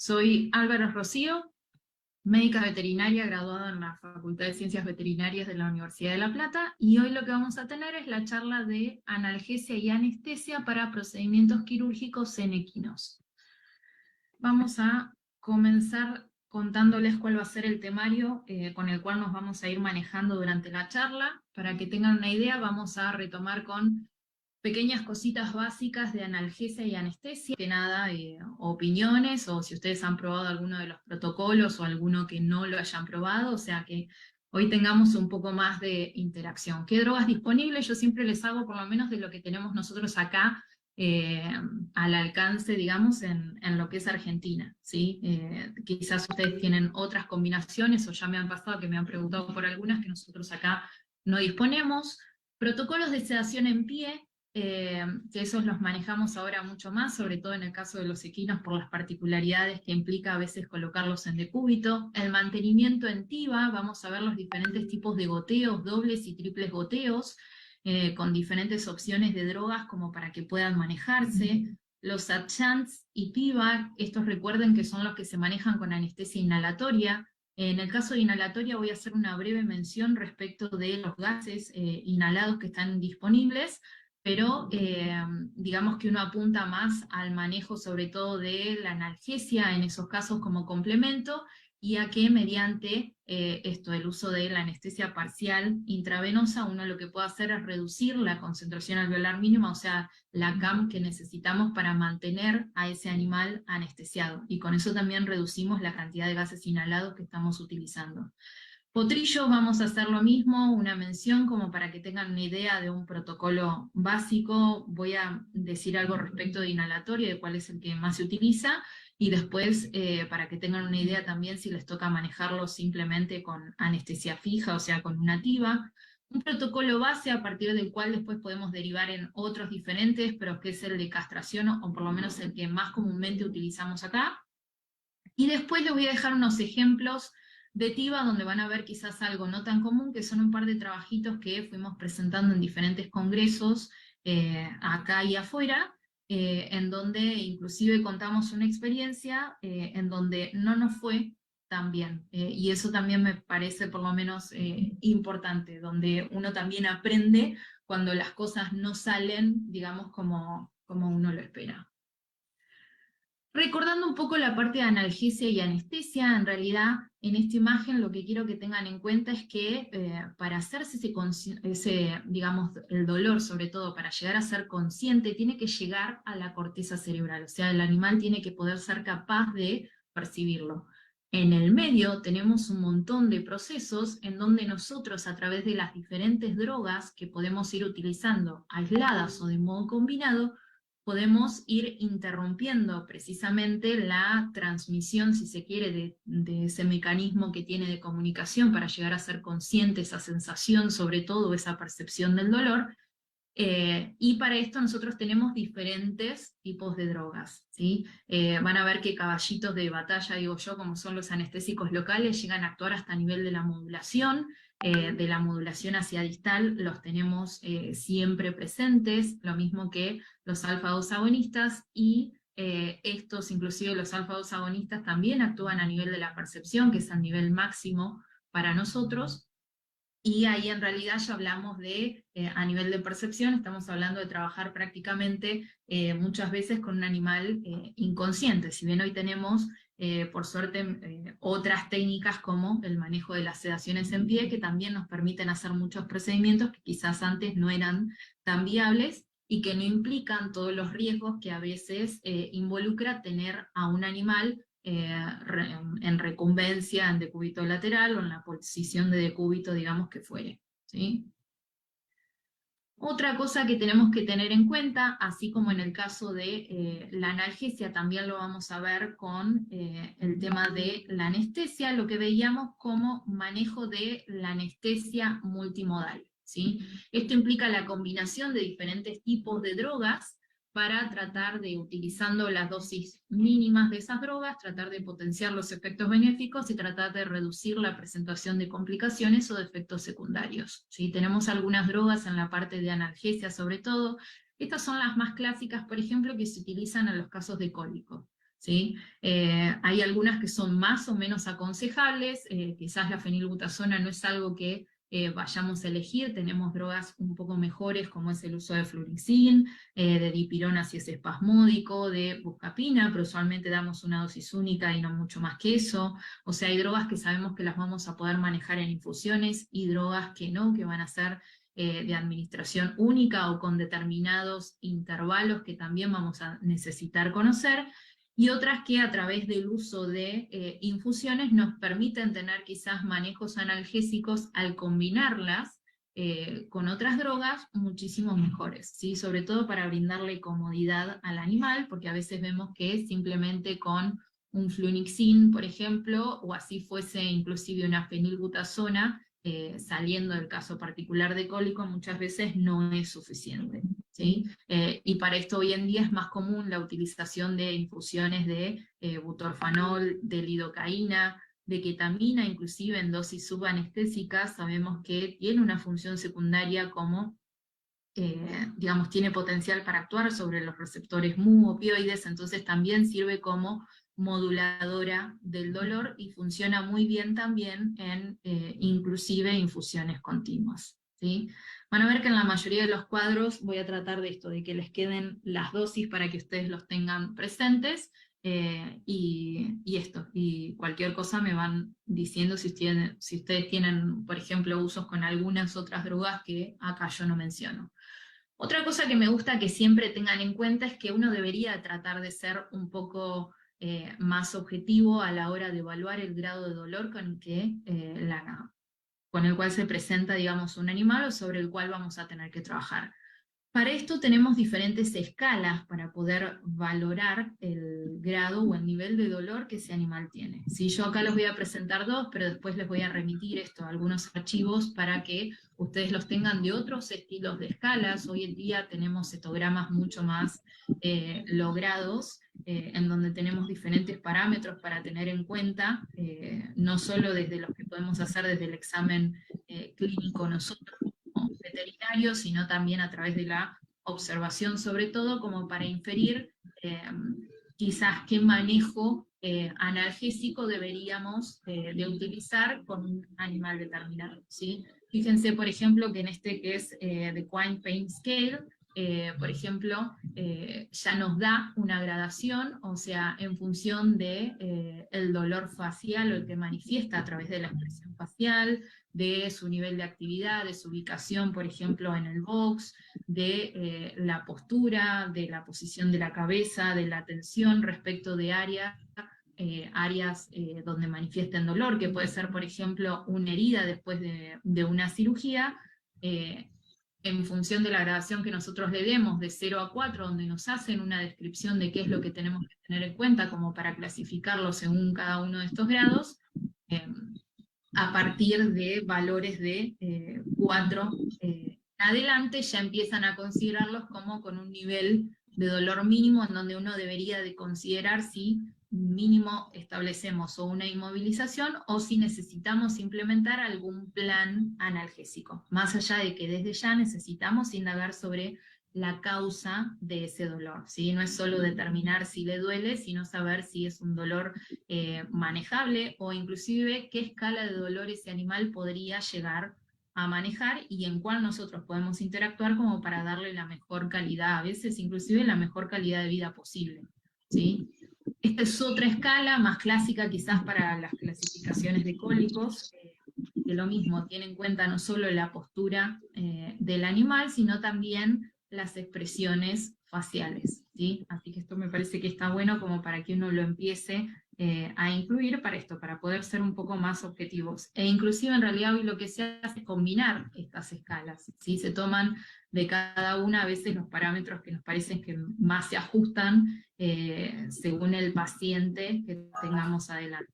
Soy Álvaro Rocío, médica veterinaria graduada en la Facultad de Ciencias Veterinarias de la Universidad de La Plata, y hoy lo que vamos a tener es la charla de analgesia y anestesia para procedimientos quirúrgicos en equinos. Vamos a comenzar contándoles cuál va a ser el temario con el cual nos vamos a ir manejando durante la charla. Para que tengan una idea, vamos a retomar con pequeñas cositas básicas de analgesia y anestesia, que nada, opiniones, o si ustedes han probado alguno de los protocolos o alguno que no lo hayan probado, o sea que hoy tengamos un poco más de interacción. ¿Qué drogas disponibles? Yo siempre les hago por lo menos de lo que tenemos nosotros acá eh, al alcance, digamos, en lo que es Argentina, ¿sí? Quizás ustedes tienen otras combinaciones, o ya me han pasado que me han preguntado por algunas que nosotros acá no disponemos. Protocolos de sedación en pie, que esos los manejamos ahora mucho más, sobre todo en el caso de los equinos por las particularidades que implica a veces colocarlos en decúbito. El mantenimiento en TIVA, vamos a ver los diferentes tipos de goteos, dobles y triples goteos, con diferentes opciones de drogas como para que puedan manejarse. Los adjunts y TIVA, estos recuerden que son los que se manejan con anestesia inhalatoria. En el caso de inhalatoria voy a hacer una breve mención respecto de los gases inhalados que están disponibles, pero digamos que uno apunta más al manejo sobre todo de la analgesia en esos casos como complemento, y a que mediante el uso de la anestesia parcial intravenosa, uno lo que puede hacer es reducir la concentración alveolar mínima, o sea, la CAM que necesitamos para mantener a ese animal anestesiado, y con eso también reducimos la cantidad de gases inhalados que estamos utilizando. Potrillo, vamos a hacer lo mismo, una mención como para que tengan una idea de un protocolo básico. Voy a decir algo respecto de inhalatorio, de cuál es el que más se utiliza, y después para que tengan una idea también si les toca manejarlo simplemente con anestesia fija, o sea, con una TIVA. Un protocolo base a partir del cual después podemos derivar en otros diferentes, pero que es el de castración, o por lo menos el que más comúnmente utilizamos acá. Y después les voy a dejar unos ejemplos de TIVA donde van a ver quizás algo no tan común, que son un par de trabajitos que fuimos presentando en diferentes congresos acá y afuera, en donde inclusive contamos una experiencia en donde no nos fue tan bien. Y eso también me parece por lo menos importante, donde uno también aprende cuando las cosas no salen, digamos, como uno lo espera. Recordando un poco la parte de analgesia y anestesia, en realidad en esta imagen lo que quiero que tengan en cuenta es que para hacerse digamos, el dolor, sobre todo para llegar a ser consciente, tiene que llegar a la corteza cerebral, o sea, el animal tiene que poder ser capaz de percibirlo. En el medio tenemos un montón de procesos en donde nosotros, a través de las diferentes drogas que podemos ir utilizando aisladas o de modo combinado, podemos ir interrumpiendo precisamente la transmisión, si se quiere, de ese mecanismo que tiene de comunicación para llegar a ser consciente esa sensación, sobre todo esa percepción del dolor. Y para esto nosotros tenemos diferentes tipos de drogas, ¿sí? Van a ver que caballitos de batalla, digo yo, como son los anestésicos locales, llegan a actuar hasta a nivel de la modulación hacia distal los tenemos siempre presentes, lo mismo que los alfa-2 agonistas, y estos, inclusive los alfa-2 agonistas, también actúan a nivel de la percepción, que es el nivel máximo para nosotros. Y ahí en realidad ya hablamos de, a nivel de percepción, estamos hablando de trabajar prácticamente muchas veces con un animal inconsciente, si bien hoy tenemos, por suerte, otras técnicas como el manejo de las sedaciones en pie, que también nos permiten hacer muchos procedimientos que quizás antes no eran tan viables, y que no implican todos los riesgos que a veces involucra tener a un animal en recumbencia, en decúbito lateral o en la posición de decúbito, digamos que fuere, ¿sí? Otra cosa que tenemos que tener en cuenta, así como en el caso de la analgesia, también lo vamos a ver con el tema de la anestesia, lo que veíamos como manejo de la anestesia multimodal, ¿sí? Esto implica la combinación de diferentes tipos de drogas para tratar de, utilizando las dosis mínimas de esas drogas, tratar de potenciar los efectos benéficos y tratar de reducir la presentación de complicaciones o de efectos secundarios, ¿sí? Tenemos algunas drogas en la parte de analgesia sobre todo. Estas son las más clásicas, por ejemplo, que se utilizan en los casos de cólico. ¿sí? Hay algunas que son más o menos aconsejables, quizás la fenilbutasona no es algo que vayamos a elegir, tenemos drogas un poco mejores como es el uso de flurixin, de dipirona si es espasmódico, de buscapina, pero usualmente damos una dosis única y no mucho más que eso. O sea, hay drogas que sabemos que las vamos a poder manejar en infusiones y drogas que no, que van a ser de administración única o con determinados intervalos que también vamos a necesitar conocer, y otras que a través del uso de infusiones nos permiten tener quizás manejos analgésicos al combinarlas con otras drogas muchísimo mejores, ¿sí? Sobre todo para brindarle comodidad al animal, porque a veces vemos que simplemente con un flunixin, por ejemplo, o así fuese inclusive una fenilbutasona, saliendo del caso particular de cólico, muchas veces no es suficiente, ¿sí? Y para esto hoy en día es más común la utilización de infusiones de butorfanol, de lidocaína, de ketamina, inclusive en dosis subanestésicas, sabemos que tiene una función secundaria como, digamos, tiene potencial para actuar sobre los receptores mu opioides, entonces también sirve como moduladora del dolor y funciona muy bien también en inclusive infusiones continuas, ¿sí? Van a ver que en la mayoría de los cuadros voy a tratar de esto, de que les queden las dosis para que ustedes los tengan presentes, y cualquier cosa me van diciendo si ustedes tienen, por ejemplo, usos con algunas otras drogas que acá yo no menciono. Otra cosa que me gusta que siempre tengan en cuenta es que uno debería tratar de ser un poco más objetivo a la hora de evaluar el grado de dolor con el cual se presenta, digamos, un animal o sobre el cual vamos a tener que trabajar. Para esto tenemos diferentes escalas para poder valorar el grado o el nivel de dolor que ese animal tiene. ¿Sí? Yo acá les voy a presentar dos, pero después les voy a remitir esto a algunos archivos para que ustedes los tengan de otros estilos de escalas. Hoy en día tenemos cetogramas mucho más logrados, en donde tenemos diferentes parámetros para tener en cuenta, no solo desde los que podemos hacer desde el examen clínico nosotros, veterinario, sino también a través de la observación, sobre todo como para inferir quizás qué manejo analgésico deberíamos de utilizar con un animal determinado, ¿sí? Fíjense, por ejemplo, que en este que es The Quine Pain Scale, por ejemplo, ya nos da una gradación, o sea, en función de el dolor facial o el que manifiesta a través de la expresión facial, de su nivel de actividad, de su ubicación, por ejemplo, en el box, de la postura, de la posición de la cabeza, de la tensión respecto de áreas donde manifiesten dolor, que puede ser, por ejemplo, una herida después de una cirugía, en función de la gradación que nosotros le demos de 0 a 4, donde nos hacen una descripción de qué es lo que tenemos que tener en cuenta como para clasificarlo según cada uno de estos grados, a partir de valores de 4 en adelante ya empiezan a considerarlos como con un nivel de dolor mínimo, en donde uno debería de considerar si mínimo establecemos o una inmovilización o si necesitamos implementar algún plan analgésico, más allá de que desde ya necesitamos indagar sobre la causa de ese dolor, ¿sí? No es solo determinar si le duele, sino saber si es un dolor manejable, o inclusive qué escala de dolor ese animal podría llegar a manejar y en cuál nosotros podemos interactuar como para darle la mejor calidad, a veces inclusive la mejor calidad de vida posible, ¿sí? Esta es otra escala más clásica quizás para las clasificaciones de cólicos, que lo mismo, tiene en cuenta no solo la postura del animal, sino también las expresiones faciales, ¿sí? Así que esto me parece que está bueno como para que uno lo empiece a incluir para esto, para poder ser un poco más objetivos. E inclusive en realidad hoy lo que se hace es combinar estas escalas, ¿sí? Se toman de cada una a veces los parámetros que nos parecen que más se ajustan según el paciente que tengamos adelante.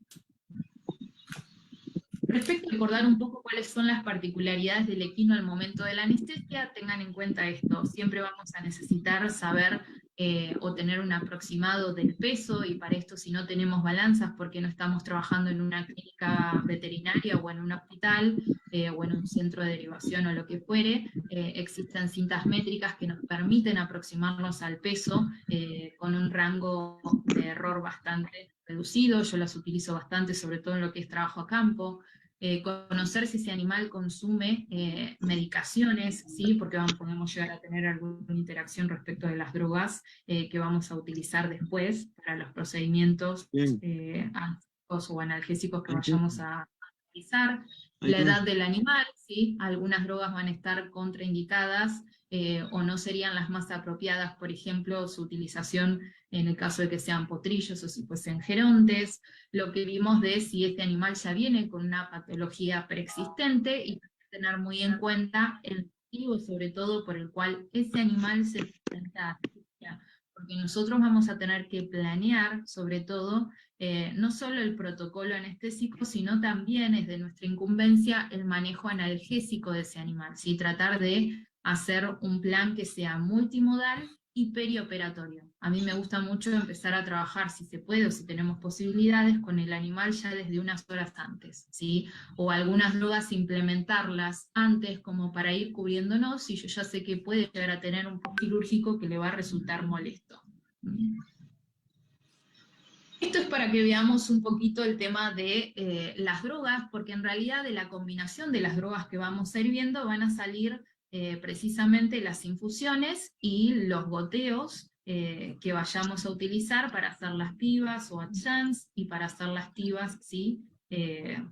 Respecto a recordar un poco cuáles son las particularidades del equino al momento de la anestesia, tengan en cuenta esto, siempre vamos a necesitar saber o tener un aproximado del peso, y para esto, si no tenemos balanzas porque no estamos trabajando en una clínica veterinaria o en un hospital, o en un centro de derivación o lo que fuere, existen cintas métricas que nos permiten aproximarnos al peso con un rango de error bastante reducido. Yo las utilizo bastante, sobre todo en lo que es trabajo a campo. Conocer si ese animal consume medicaciones, ¿sí? Porque podemos llegar a tener alguna interacción respecto de las drogas que vamos a utilizar después para los procedimientos ansiolíticos o analgésicos que vayamos a utilizar. La edad del animal, ¿sí? Algunas drogas van a estar contraindicadas o no serían las más apropiadas, por ejemplo, su utilización en el caso de que sean potrillos o si fuesen gerontes. Lo que vimos de si este animal ya viene con una patología preexistente, y tener muy en cuenta el motivo sobre todo por el cual ese animal se presenta a asfixia, porque nosotros vamos a tener que planear sobre todo no solo el protocolo anestésico, sino también es de nuestra incumbencia el manejo analgésico de ese animal, ¿sí? Tratar de hacer un plan que sea multimodal y perioperatorio. A mí me gusta mucho empezar a trabajar, si se puede o si tenemos posibilidades, con el animal ya desde unas horas antes, ¿sí? O algunas drogas implementarlas antes como para ir cubriéndonos, y yo ya sé que puede llegar a tener un postquirúrgico que le va a resultar molesto. Esto es para que veamos un poquito el tema de las drogas, porque en realidad de la combinación de las drogas que vamos a ir viendo van a salir precisamente las infusiones y los goteos que vayamos a utilizar para hacer las pivas o adjunts, y para hacer las tivas, ¿sí?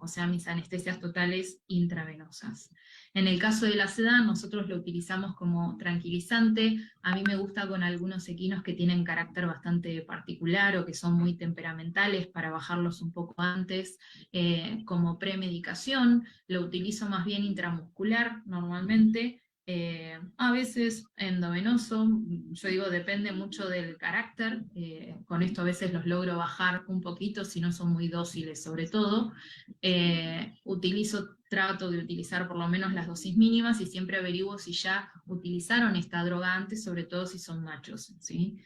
O sea, mis anestesias totales intravenosas. En el caso de la sedán, nosotros lo utilizamos como tranquilizante. A mí me gusta con algunos equinos que tienen carácter bastante particular o que son muy temperamentales, para bajarlos un poco antes, como premedicación. Lo utilizo más bien intramuscular normalmente, a veces endovenoso. Yo digo, depende mucho del carácter. Con esto a veces los logro bajar un poquito si no son muy dóciles sobre todo. Trato de utilizar por lo menos las dosis mínimas, y siempre averiguo si ya utilizaron esta droga antes, sobre todo si son machos, ¿sí?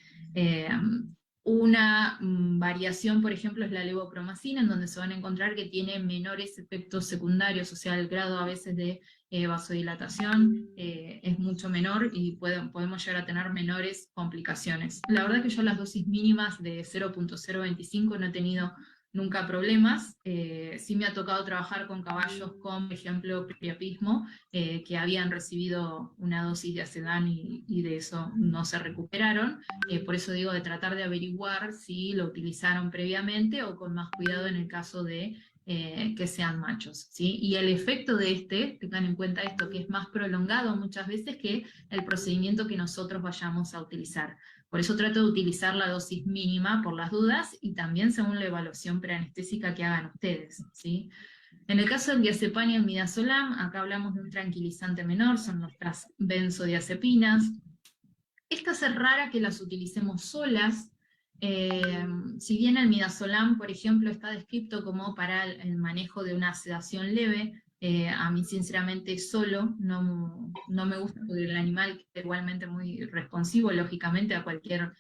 Una variación, por ejemplo, es la levopromacina, en donde se van a encontrar que tiene menores efectos secundarios, o sea, el grado a veces de vasodilatación es mucho menor, y podemos llegar a tener menores complicaciones. La verdad que yo las dosis mínimas de 0.025 no he tenido nunca problemas. Sí me ha tocado trabajar con caballos con, por ejemplo, priapismo, que habían recibido una dosis de acedán y de eso no se recuperaron. Por eso digo, de tratar de averiguar si lo utilizaron previamente o con más cuidado en el caso de que sean machos, ¿sí? Y el efecto de tengan en cuenta esto, que es más prolongado muchas veces que el procedimiento que nosotros vayamos a utilizar. Por eso trato de utilizar la dosis mínima por las dudas, y también según la evaluación preanestésica que hagan ustedes, ¿sí? En el caso del diazepam y el midazolam, acá hablamos de un tranquilizante menor, son nuestras benzodiazepinas. Estas es rara que las utilicemos solas. Si bien el midazolam, por ejemplo, está descrito como para el manejo de una sedación leve, a mí sinceramente solo no me gusta, porque el animal es igualmente muy responsivo, lógicamente, a cualquier,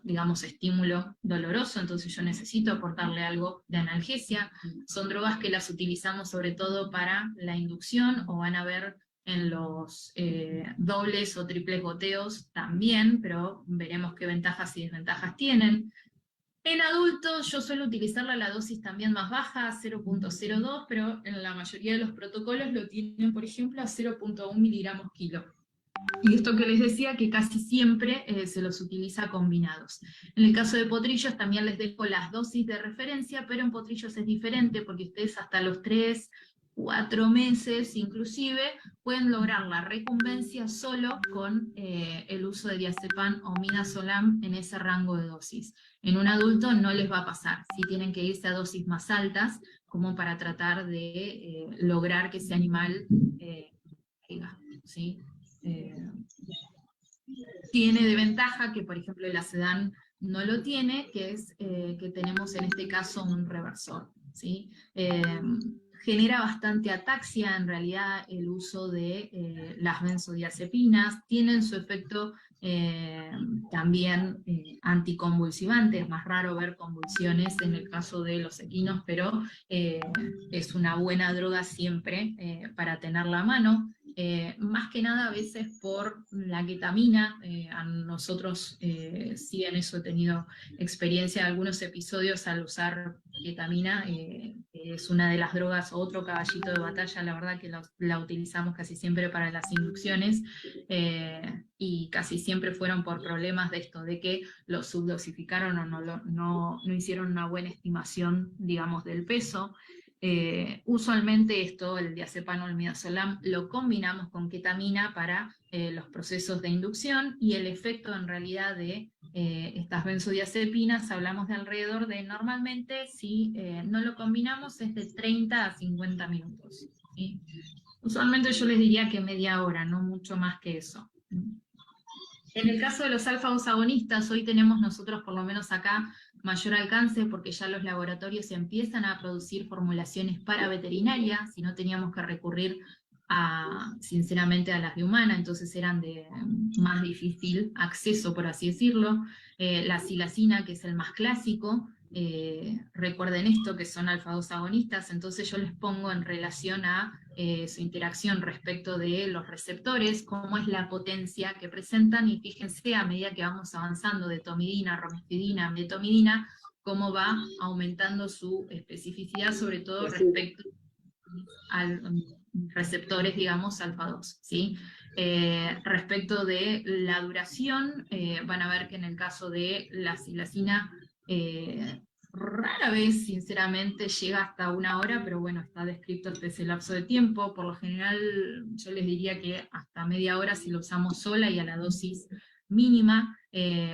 digamos, estímulo doloroso, entonces yo necesito aportarle algo de analgesia. Son drogas que las utilizamos sobre todo para la inducción, o van a ver en los dobles o triples goteos también, pero veremos qué ventajas y desventajas tienen. En adultos yo suelo utilizarla la dosis también más baja, 0.02, pero en la mayoría de los protocolos lo tienen, por ejemplo, a 0.1 miligramos kilo. Y esto que les decía, que casi siempre se los utiliza combinados. En el caso de potrillos también les dejo las dosis de referencia, pero en potrillos es diferente, porque ustedes hasta los 3, 4 meses inclusive pueden lograr la recumbencia solo con el uso de diazepam o midazolam en ese rango de dosis. En un adulto no les va a pasar, si tienen que irse a dosis más altas, como para tratar de lograr que ese animal caiga, ¿sí? Tiene de ventaja que, por ejemplo, el acedán no lo tiene, que es que tenemos en este caso un reversor, ¿sí? genera bastante ataxia, en realidad, el uso de las benzodiazepinas. Tienen su efecto también anticonvulsivante. Es más raro ver convulsiones en el caso de los equinos, pero es una buena droga siempre para tenerla a mano. Más que nada a veces por la ketamina. A nosotros, sí en eso he tenido experiencia, algunos episodios al usar ketamina. Es una de las drogas, otro caballito de batalla, la verdad que la utilizamos casi siempre para las inducciones, y casi siempre fueron por problemas de esto, de que lo subdosificaron o no hicieron una buena estimación, digamos, del peso. Usualmente esto, el diazepam o el midazolam, lo combinamos con ketamina para los procesos de inducción, y el efecto en realidad de estas benzodiazepinas, hablamos de alrededor de, normalmente, si no lo combinamos, es de 30 a 50 minutos. ¿Sí? Usualmente yo les diría que media hora, no mucho más que eso. En el caso de los alfa-2 agonistas, hoy tenemos nosotros, por lo menos acá, mayor alcance porque ya los laboratorios empiezan a producir formulaciones para veterinaria. Si no, teníamos que recurrir sinceramente a las de humana, entonces eran de más difícil acceso, por así decirlo. La silacina, que es el más clásico, recuerden esto, que son alfa-2 agonistas, entonces yo les pongo en relación a su interacción respecto de los receptores, cómo es la potencia que presentan, y fíjense a medida que vamos avanzando de tomidina, romifidina, metomidina, cómo va aumentando su especificidad, sobre todo respecto a receptores, digamos, alfa-2, ¿sí? Respecto de la duración, van a ver que en el caso de la silacina, rara vez, sinceramente, llega hasta una hora, pero bueno, está descrito hasta ese lapso de tiempo. Por lo general, yo les diría que hasta media hora si lo usamos sola y a la dosis mínima.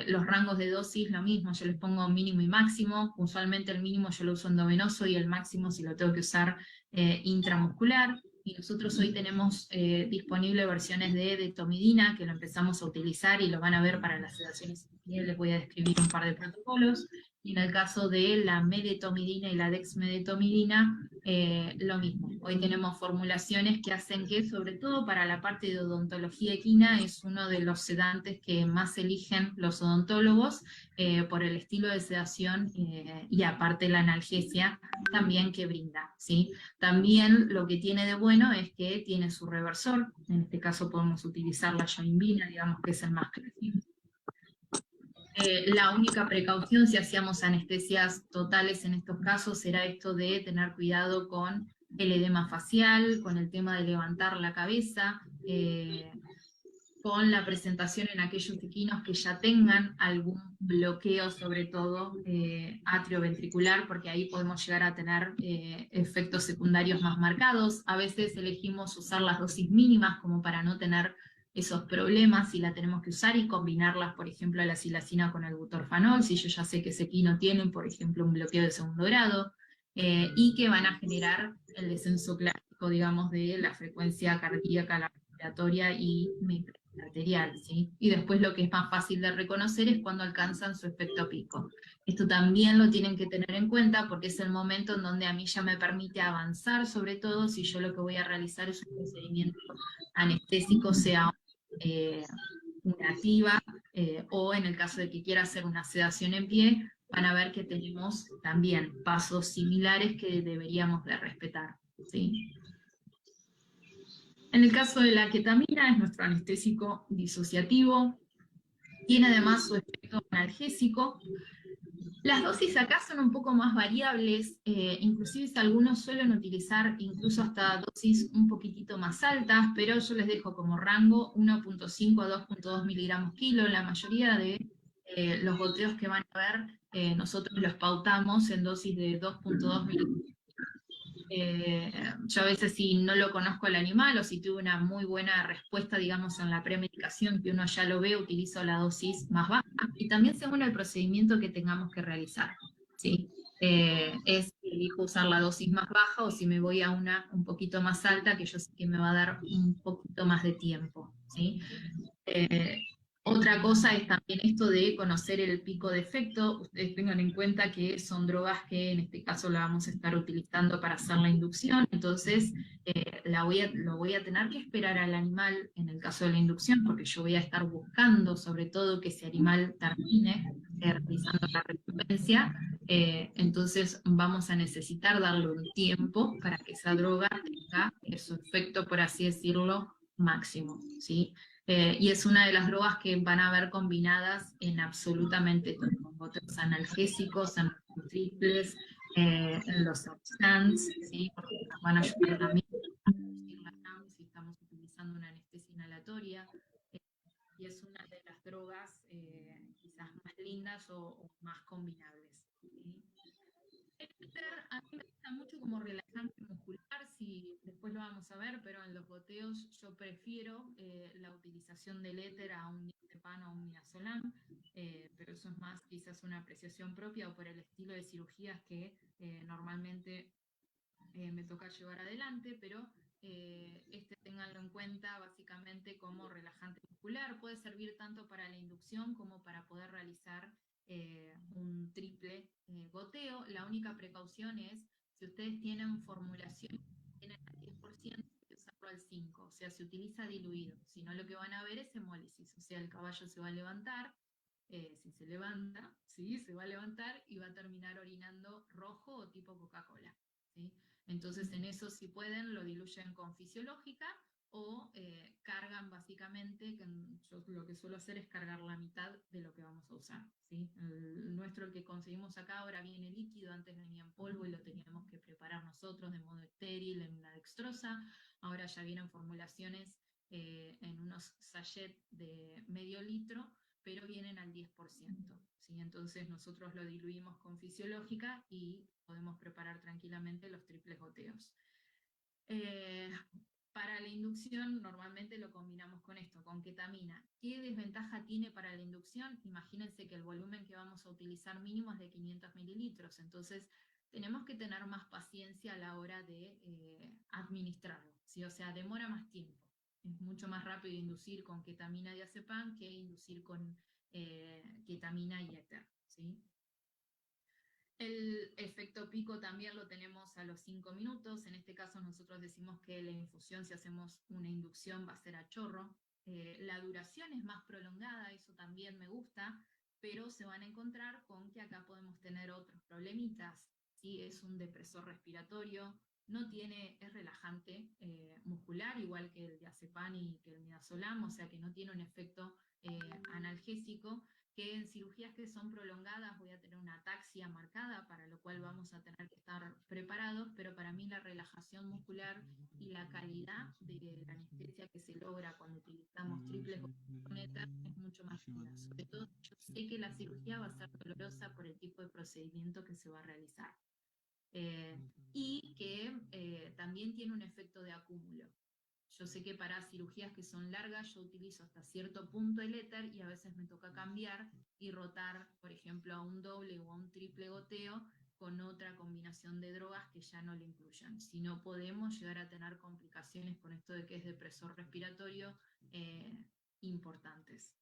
Los rangos de dosis, lo mismo, yo les pongo mínimo y máximo. Usualmente el mínimo yo lo uso endovenoso y el máximo si lo tengo que usar intramuscular. Y nosotros hoy tenemos disponible versiones de tomidina, que lo empezamos a utilizar y lo van a ver para las sedaciones. Les voy a describir un par de protocolos. Y en el caso de la medetomidina y la dexmedetomidina, lo mismo. Hoy tenemos formulaciones que hacen que, sobre todo para la parte de odontología equina, es uno de los sedantes que más eligen los odontólogos, por el estilo de sedación, y aparte la analgesia también que brinda, ¿sí? También lo que tiene de bueno es que tiene su reversor. En este caso podemos utilizar la yoimbina, digamos que es el más clásico. La única precaución si hacíamos anestesias totales en estos casos era esto de tener cuidado con el edema facial, con el tema de levantar la cabeza, con la presentación en aquellos equinos que ya tengan algún bloqueo, sobre todo atrioventricular, porque ahí podemos llegar a tener efectos secundarios más marcados. A veces elegimos usar las dosis mínimas como para no tener esos problemas si la tenemos que usar, y combinarlas, por ejemplo, a la silacina con el butorfanol, si yo ya sé que ese equino tiene, por ejemplo, un bloqueo de segundo grado, y que van a generar el descenso clásico, digamos, de la frecuencia cardíaca, la respiratoria y arterial, ¿sí? Y después lo que es más fácil de reconocer es cuando alcanzan su efecto pico. Esto también lo tienen que tener en cuenta porque es el momento en donde a mí ya me permite avanzar, sobre todo si yo lo que voy a realizar es un procedimiento anestésico, sea una activa, o en el caso de que quiera hacer una sedación en pie, van a ver que tenemos también pasos similares que deberíamos de respetar, ¿sí? En el caso de la ketamina, es nuestro anestésico disociativo, tiene además su efecto analgésico. Las dosis acá son un poco más variables, inclusive algunos suelen utilizar incluso hasta dosis un poquitito más altas, pero yo les dejo como rango 1.5 a 2.2 miligramos kilo. La mayoría de los goteos que van a ver, nosotros los pautamos en dosis de 2.2 miligramos. Yo a veces, si no lo conozco el animal o si tuve una muy buena respuesta, digamos, en la premedicación, que uno ya lo ve, utilizo la dosis más baja, y también según el procedimiento que tengamos que realizar, ¿sí? Es si elijo usar la dosis más baja o si me voy a una un poquito más alta, que yo sé que me va a dar un poquito más de tiempo, ¿sí? Otra cosa es también esto de conocer el pico de efecto. Ustedes tengan en cuenta que son drogas que en este caso la vamos a estar utilizando para hacer la inducción, entonces lo voy a tener que esperar al animal en el caso de la inducción, porque yo voy a estar buscando sobre todo que ese animal termine realizando la recompensa. Entonces vamos a necesitar darle un tiempo para que esa droga tenga su efecto, por así decirlo, máximo, ¿sí? Y es una de las drogas que van a ver combinadas en absolutamente todo, con otros analgésicos, en los triples, en los stans, ¿sí? Porque nos van a ayudar también a reducir la TAM si estamos utilizando una anestesia inhalatoria. eh, y es una de las drogas quizás más lindas o más combinables, ¿sí? El éter a mí me gusta mucho como relajante muscular, si después lo vamos a ver, pero en los goteos yo prefiero la utilización del éter a un diazepam o un midazolam, pero eso es más quizás una apreciación propia o por el estilo de cirugías que normalmente me toca llevar adelante, pero ténganlo en cuenta básicamente como relajante muscular. Puede servir tanto para la inducción como para poder realizar un triple goteo. La única precaución es, si ustedes tienen formulación tienen al 10%, hay que usarlo al 5%, o sea, se utiliza diluido. Si no, lo que van a ver es hemólisis, o sea, el caballo se va a levantar, si se levanta, ¿sí? Se va a levantar y va a terminar orinando rojo o tipo Coca-Cola, ¿sí? Entonces en eso si pueden lo diluyen con fisiológica o cargan básicamente, que yo lo que suelo hacer es cargar la mitad de lo que vamos a usar, ¿sí? El nuestro, el que conseguimos acá, ahora viene líquido, antes venía en polvo y lo teníamos que preparar nosotros de modo estéril en una dextrosa, ahora ya vienen formulaciones en unos sachets de medio litro, pero vienen al 10%, ¿sí? Entonces nosotros lo diluimos con fisiológica y podemos preparar tranquilamente los triples goteos. Eh, para la inducción normalmente lo combinamos con esto, con ketamina. ¿Qué desventaja tiene para la inducción? Imagínense que el volumen que vamos a utilizar mínimo es de 500 mililitros, entonces tenemos que tener más paciencia a la hora de administrarlo, ¿sí? O sea, demora más tiempo. Es mucho más rápido inducir con ketamina y diazepam que inducir con ketamina y éter, ¿sí? El efecto pico también lo tenemos a los 5 minutos. En este caso nosotros decimos que la infusión, si hacemos una inducción, va a ser a chorro. La duración es más prolongada, eso también me gusta, pero se van a encontrar con que acá podemos tener otros problemitas. ¿Sí? Es un depresor respiratorio, no tiene, es relajante muscular, igual que el diazepam y que el midazolam, o sea que no tiene un efecto analgésico, que en cirugías que son prolongadas voy a tener una ataxia marcada, para lo cual vamos a tener que estar preparados, pero para mí la relajación muscular y la calidad de la anestesia que se logra cuando utilizamos triples gotetas es mucho más linda. Sobre todo, yo sé que la cirugía va a ser dolorosa por el tipo de procedimiento que se va a realizar. Y que también tiene un efecto de acúmulo. Yo sé que para cirugías que son largas yo utilizo hasta cierto punto el éter y a veces me toca cambiar y rotar, por ejemplo, a un doble o a un triple goteo con otra combinación de drogas que ya no le incluyan. Si no, podemos llegar a tener complicaciones con esto de que es depresor respiratorio importantes.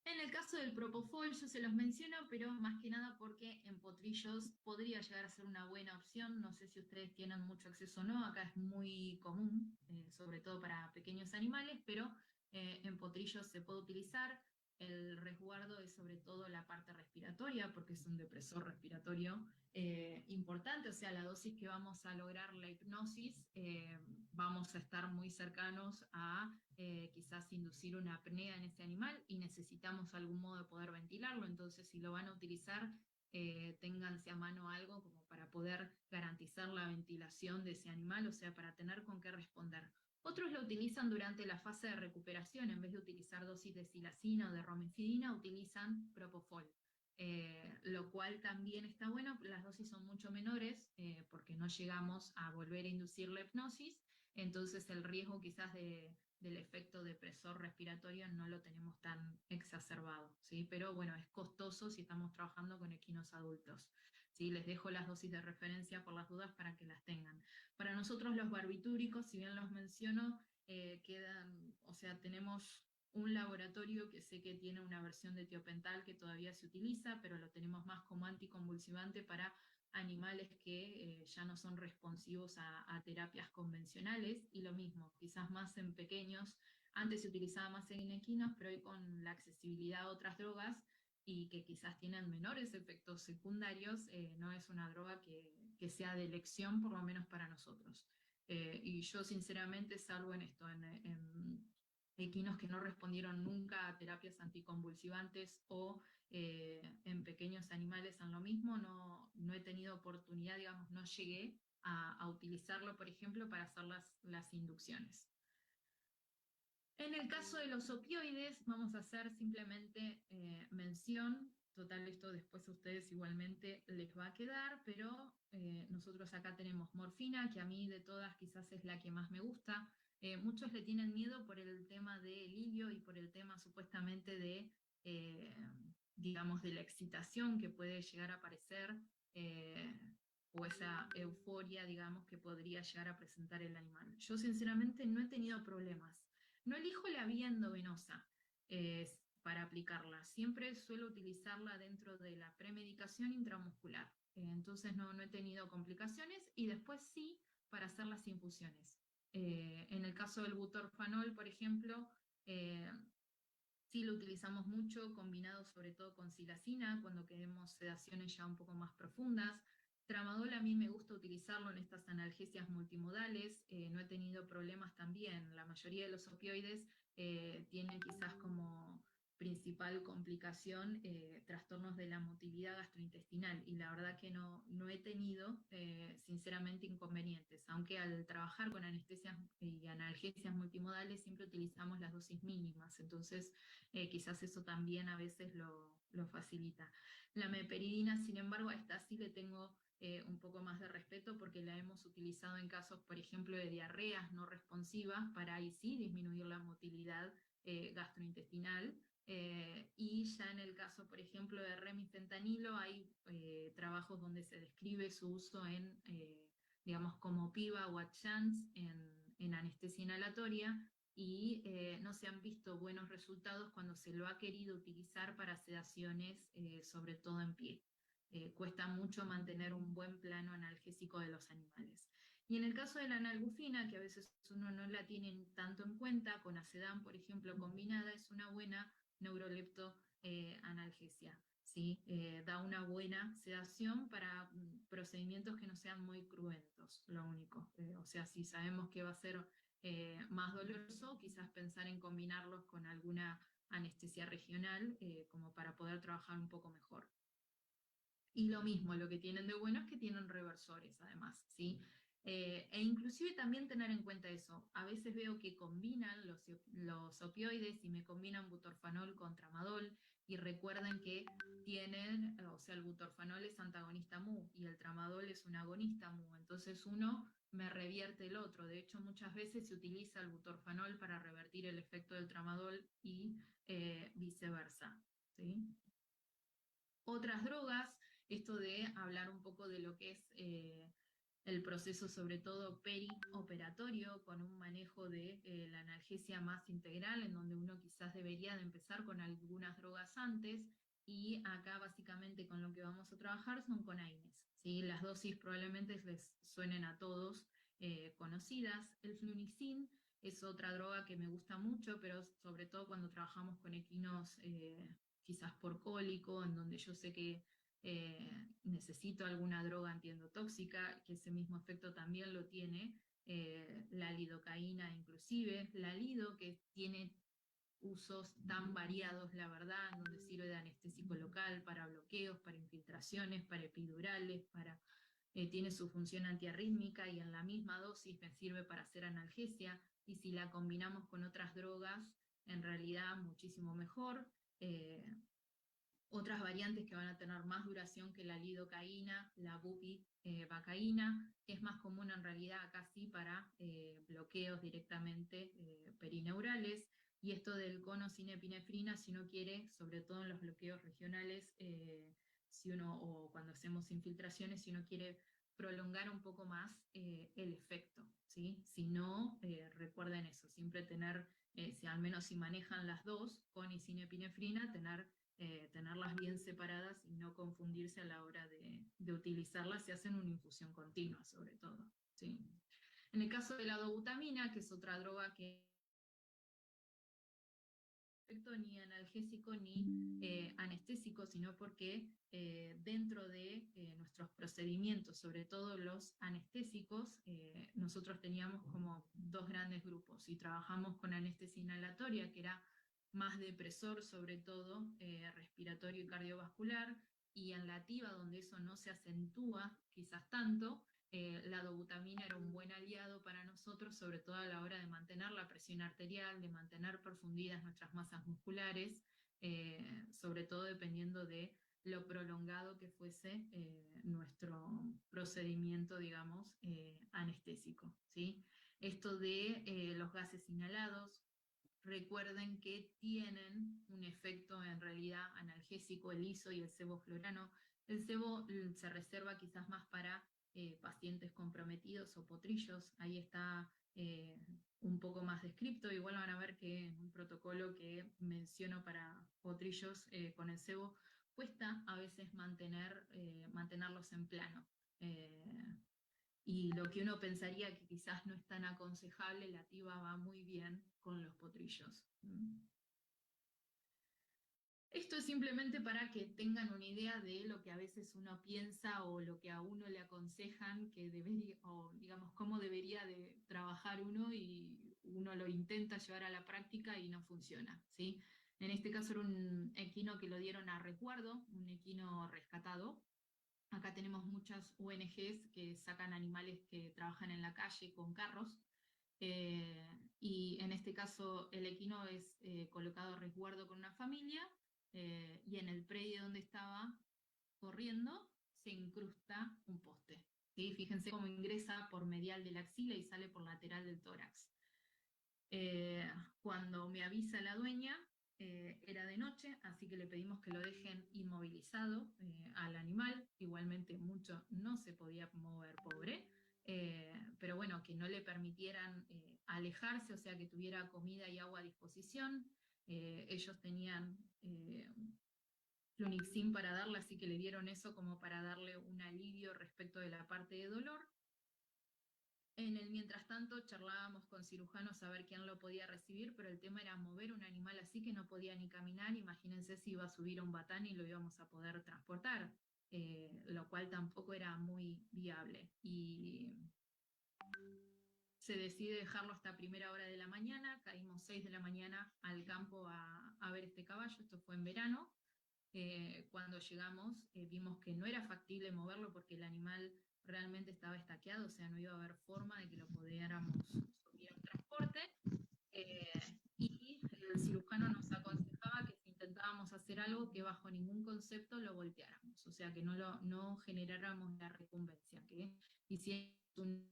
En el caso del Propofol, yo se los menciono, pero más que nada porque en potrillos podría llegar a ser una buena opción. No sé si ustedes tienen mucho acceso o no, acá es muy común, sobre todo para pequeños animales, pero en potrillos se puede utilizar. El resguardo es sobre todo la parte respiratoria, porque es un depresor respiratorio importante, o sea, la dosis que vamos a lograr la hipnosis, vamos a estar muy cercanos a quizás inducir una apnea en ese animal y necesitamos algún modo de poder ventilarlo, entonces si lo van a utilizar, ténganse a mano algo como para poder garantizar la ventilación de ese animal, o sea, para tener con qué responder. Otros lo utilizan durante la fase de recuperación, en vez de utilizar dosis de silacina o de romifidina, utilizan propofol. Lo cual también está bueno, las dosis son mucho menores porque no llegamos a volver a inducir la hipnosis, entonces el riesgo quizás del efecto depresor respiratorio no lo tenemos tan exacerbado, ¿sí? Pero bueno, es costoso si estamos trabajando con equinos adultos. ¿Sí? Les dejo las dosis de referencia por las dudas para que las tengan. Para nosotros los barbitúricos, si bien los menciono, quedan, o sea, tenemos un laboratorio que sé que tiene una versión de tiopental que todavía se utiliza, pero lo tenemos más como anticonvulsivante para animales que ya no son responsivos a terapias convencionales, y lo mismo, quizás más en pequeños. Antes se utilizaba más en equinos, pero hoy con la accesibilidad a otras drogas y que quizás tienen menores efectos secundarios, no es una droga que sea de elección, por lo menos para nosotros. Y yo sinceramente, salvo en esto, en equinos que no respondieron nunca a terapias anticonvulsivantes o en pequeños animales en lo mismo, no he tenido oportunidad, digamos, no llegué a utilizarlo, por ejemplo, para hacer las inducciones. En el caso de los opioides, vamos a hacer simplemente mención, total esto después a ustedes igualmente les va a quedar, pero nosotros acá tenemos morfina, que a mí de todas quizás es la que más me gusta. Muchos le tienen miedo por el tema del hilio y por el tema supuestamente de, digamos, de la excitación que puede llegar a aparecer, o esa euforia, digamos, que podría llegar a presentar el animal. Yo sinceramente no he tenido problemas. No elijo la vía endovenosa para aplicarla, siempre suelo utilizarla dentro de la premedicación intramuscular. Entonces no he tenido complicaciones, y después sí para hacer las infusiones. En el caso del butorfanol, por ejemplo, sí lo utilizamos mucho, combinado sobre todo con silacina, cuando queremos sedaciones ya un poco más profundas. Tramadol a mí me gusta utilizarlo en estas analgesias multimodales, no he tenido problemas también. La mayoría de los opioides tienen quizás como principal complicación trastornos de la motilidad gastrointestinal, y la verdad que no he tenido sinceramente inconvenientes, aunque al trabajar con anestesias y analgesias multimodales siempre utilizamos las dosis mínimas, entonces quizás eso también a veces lo facilita. La meperidina, sin embargo, a esta sí le tengo un poco más de respeto, porque la hemos utilizado en casos, por ejemplo, de diarreas no responsivas, para ahí sí disminuir la motilidad gastrointestinal. Y ya en el caso, por ejemplo, de remifentanilo, hay trabajos donde se describe su uso en, digamos, como PIVA o ADJUNTS en anestesia inhalatoria, y no se han visto buenos resultados cuando se lo ha querido utilizar para sedaciones, sobre todo en pie. Cuesta mucho mantener un buen plano analgésico de los animales. Y en el caso de la analbufina, que a veces uno no la tiene tanto en cuenta, con acedán, por ejemplo, combinada, es una buena neurolepto analgesia. ¿Sí? Da una buena sedación para procedimientos que no sean muy cruentos, lo único. O sea, si sabemos que va a ser más doloroso, quizás pensar en combinarlos con alguna anestesia regional, como para poder trabajar un poco mejor. Y lo mismo, lo que tienen de bueno es que tienen reversores además, ¿sí? E inclusive también tener en cuenta eso. A veces veo que combinan los opioides y me combinan butorfanol con tramadol, y recuerden que tienen, o sea, el butorfanol es antagonista mu y el tramadol es un agonista mu, entonces uno me revierte el otro. De hecho, muchas veces se utiliza el butorfanol para revertir el efecto del tramadol y viceversa, ¿sí? Otras drogas, esto de hablar un poco de lo que es el proceso sobre todo perioperatorio, con un manejo de la analgesia más integral, en donde uno quizás debería de empezar con algunas drogas antes, y acá básicamente con lo que vamos a trabajar son con AINES, ¿sí? Las dosis probablemente les suenen a todos conocidas. El flunixin es otra droga que me gusta mucho, pero sobre todo cuando trabajamos con equinos quizás por cólico, en donde yo sé que necesito alguna droga antiendotóxica, que ese mismo efecto también lo tiene, la lidocaína inclusive, la lido, que tiene usos tan variados, la verdad, en donde sirve de anestésico local, para bloqueos, para infiltraciones, para epidurales, tiene su función antiarrítmica, y en la misma dosis me sirve para hacer analgesia, y si la combinamos con otras drogas, en realidad muchísimo mejor. Otras variantes que van a tener más duración que la lidocaína, la bupivacaína, que es más común en realidad acá sí para bloqueos directamente perineurales, y esto del cono sin epinefrina, si uno quiere, sobre todo en los bloqueos regionales, si uno, o cuando hacemos infiltraciones, si uno quiere prolongar un poco más el efecto, ¿sí? Si no, recuerden eso, siempre tener si al menos si manejan las dos, con y sin epinefrina, tenerlas bien separadas y no confundirse a la hora de utilizarlas si hacen una infusión continua, sobre todo. ¿Sí? En el caso de la dobutamina, que es otra droga que ni analgésico ni anestésico, sino porque dentro de nuestros procedimientos, sobre todo los anestésicos, nosotros teníamos como dos grandes grupos y trabajamos con anestesia inhalatoria, que era más depresor, sobre todo respiratorio y cardiovascular, y en la TIVA, donde eso no se acentúa quizás tanto, la dobutamina era un buen aliado para nosotros, sobre todo a la hora de mantener la presión arterial, de mantener profundidas nuestras masas musculares, sobre todo dependiendo de lo prolongado que fuese nuestro procedimiento, digamos, anestésico, ¿sí? Esto de los gases inhalados, recuerden que tienen un efecto en realidad analgésico, el ISO y el sevoflurano. El sebo se reserva quizás más para pacientes comprometidos o potrillos, ahí está un poco más descripto, igual van a ver que en un protocolo que menciono para potrillos con el sebo, cuesta a veces mantenerlos en plano. Y lo que uno pensaría que quizás no es tan aconsejable, la TIVA va muy bien con los potrillos. Esto es simplemente para que tengan una idea de lo que a veces uno piensa o lo que a uno le aconsejan que debería, o digamos, cómo debería de trabajar uno y uno lo intenta llevar a la práctica y no funciona, ¿sí? En este caso era un equino que lo dieron a resguardo, un equino rescatado. Acá tenemos muchas ONGs que sacan animales que trabajan en la calle con carros, y en este caso el equino es colocado a resguardo con una familia, y en el predio donde estaba corriendo se incrusta un poste. ¿Sí? Fíjense cómo ingresa por medial de la axila y sale por lateral del tórax. Cuando me avisa la dueña, era de noche, así que le pedimos que lo dejen inmovilizado al animal. Igualmente mucho no se podía mover, pobre. Pero bueno, que no le permitieran alejarse, o sea, que tuviera comida y agua a disposición. Ellos tenían Flunixin para darle, así que le dieron eso como para darle un alivio respecto de la parte de dolor. En el mientras tanto charlábamos con cirujanos a ver quién lo podía recibir, pero el tema era mover un animal así que no podía ni caminar. Imagínense si iba a subir a un batán y lo íbamos a poder transportar, lo cual tampoco era muy viable. Y se decide dejarlo hasta primera hora de la mañana, caímos 6 de la mañana al campo a ver este caballo, esto fue en verano. Cuando llegamos vimos que no era factible moverlo porque el animal realmente estaba estaqueado, o sea, no iba a haber forma de que lo pudiéramos subir a un transporte, eh, y el cirujano nos aconsejaba que si intentábamos hacer algo, que bajo ningún concepto lo volteáramos, o sea, que no generáramos la recumbencia, que hiciéramos una...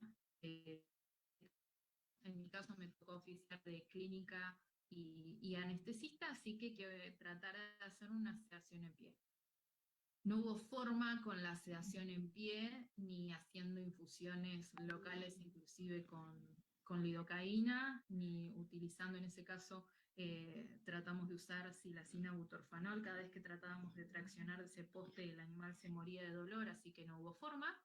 en mi caso me tocó oficiar de clínica y anestesista, así que tratar de hacer una sedación en pie. No hubo forma con la sedación en pie, ni haciendo infusiones locales, inclusive con lidocaína, ni utilizando en ese caso, tratamos de usar silacina butorfanol. Cada vez que tratábamos de traccionar ese poste, el animal se moría de dolor, así que no hubo forma.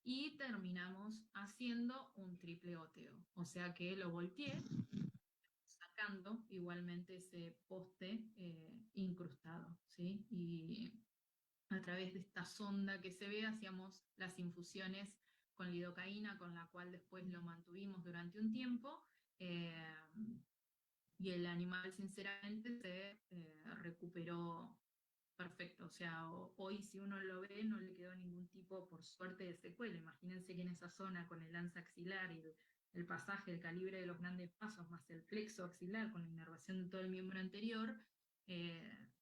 Y terminamos haciendo un triple goteo, o sea que lo volteé, sacando igualmente ese poste incrustado, ¿sí? Y a través de esta sonda que se ve, hacíamos las infusiones con lidocaína, con la cual después lo mantuvimos durante un tiempo, eh, y el animal sinceramente se recuperó perfecto. O sea, hoy si uno lo ve no le quedó ningún tipo, por suerte, de secuela. Imagínense que en esa zona con el lanza axilar y el pasaje, el calibre de los grandes pasos, más el plexo axilar con la inervación de todo el miembro anterior,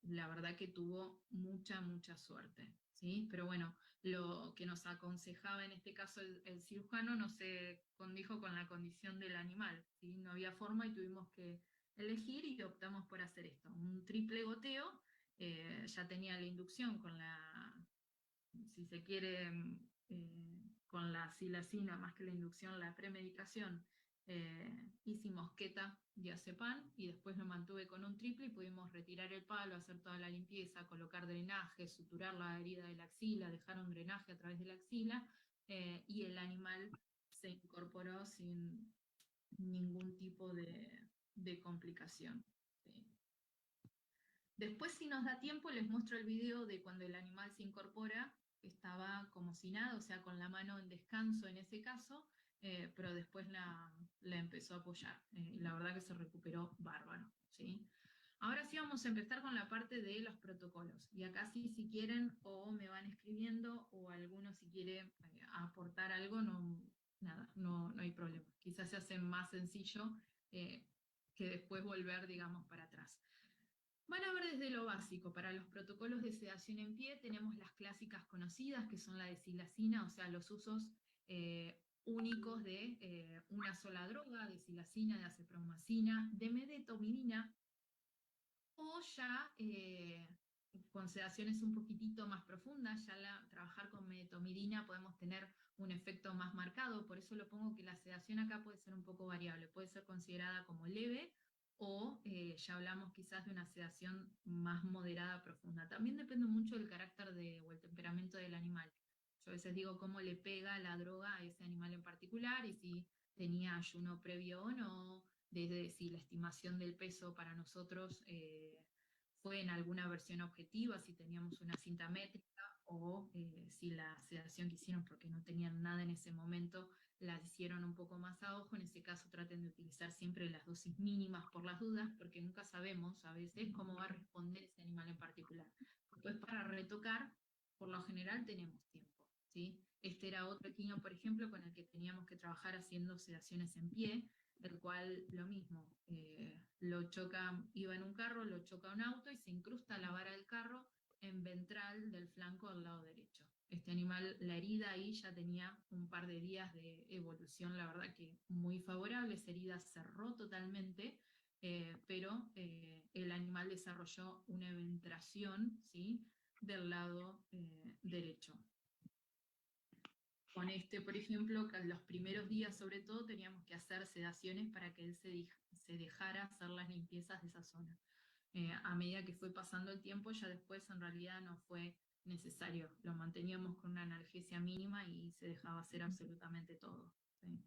la verdad que tuvo mucha, mucha suerte, ¿sí? Pero bueno, lo que nos aconsejaba en este caso el cirujano no se condijo con la condición del animal, ¿sí? No había forma y tuvimos que elegir y optamos por hacer esto, un triple goteo. Ya tenía la inducción con la, si se quiere, con la silacina, más que la inducción, la premedicación hice mosqueta diazepam y después lo mantuve con un triple y pudimos retirar el palo, hacer toda la limpieza, colocar drenaje, suturar la herida de la axila, dejar un drenaje a través de la axila, y el animal se incorporó sin ningún tipo de complicación. ¿Sí? Después, si nos da tiempo, les muestro el video de cuando el animal se incorpora. Estaba como si nada, o sea, con la mano en descanso en ese caso, pero después la empezó a apoyar. Y la verdad que se recuperó bárbaro. ¿Sí? Ahora sí vamos a empezar con la parte de los protocolos. Y acá sí, si quieren, o me van escribiendo, o alguno si quiere aportar algo, no, nada, no hay problema. Quizás se hace más sencillo que después volver, digamos, para atrás. Van a ver desde lo básico. Para los protocolos de sedación en pie tenemos las clásicas conocidas, que son la de silacina, o sea, los usos únicos de una sola droga, de silacina, de acepromacina, de medetomidina, o ya con sedaciones un poquitito más profundas, ya trabajar con medetomidina podemos tener un efecto más marcado, por eso lo pongo que la sedación acá puede ser un poco variable, puede ser considerada como leve, o ya hablamos quizás de una sedación más moderada, profunda. También depende mucho del carácter o el temperamento del animal. Yo a veces digo cómo le pega la droga a ese animal en particular, y si tenía ayuno previo o no, desde si la estimación del peso para nosotros fue en alguna versión objetiva, si teníamos una cinta métrica, o si la sedación que hicieron porque no tenían nada en ese momento, la hicieron un poco más a ojo. En ese caso traten de utilizar siempre las dosis mínimas por las dudas, porque nunca sabemos a veces cómo va a responder ese animal en particular. Después, para retocar, por lo general tenemos tiempo. ¿Sí? Este era otro equino, por ejemplo, con el que teníamos que trabajar haciendo sedaciones en pie, el cual lo mismo, lo choca, iba en un carro, lo choca un auto y se incrusta la vara del carro en ventral del flanco del lado derecho. Este animal, la herida ahí ya tenía un par de días de evolución, la verdad que muy favorable, esa herida cerró totalmente, pero el animal desarrolló una eventración, ¿sí?, del lado derecho. Con este, por ejemplo, que en los primeros días sobre todo teníamos que hacer sedaciones para que él se dejara hacer las limpiezas de esa zona. A medida que fue pasando el tiempo, ya después en realidad no fue necesario, lo manteníamos con una analgesia mínima y se dejaba hacer absolutamente todo. ¿Sí?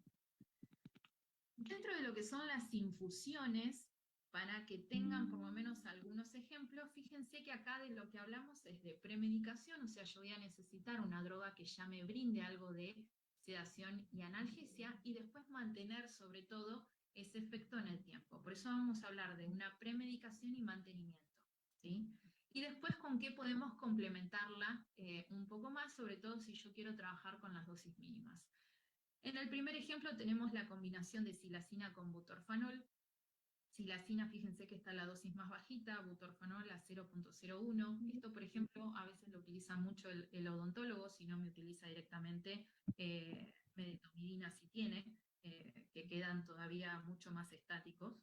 Dentro de lo que son las infusiones, para que tengan por lo menos algunos ejemplos, fíjense que acá de lo que hablamos es de premedicación, o sea, yo voy a necesitar una droga que ya me brinde algo de sedación y analgesia, y después mantener sobre todo ese efecto en el tiempo. Por eso vamos a hablar de una premedicación y mantenimiento. ¿Sí? Y después con qué podemos complementarla un poco más, sobre todo si yo quiero trabajar con las dosis mínimas. En el primer ejemplo tenemos la combinación de silacina con butorfanol. Silacina, fíjense que está la dosis más bajita, butorfanol a 0.01. Esto, por ejemplo, a veces lo utiliza mucho el odontólogo, si no me utiliza directamente medetomidina si tiene, que quedan todavía mucho más estáticos.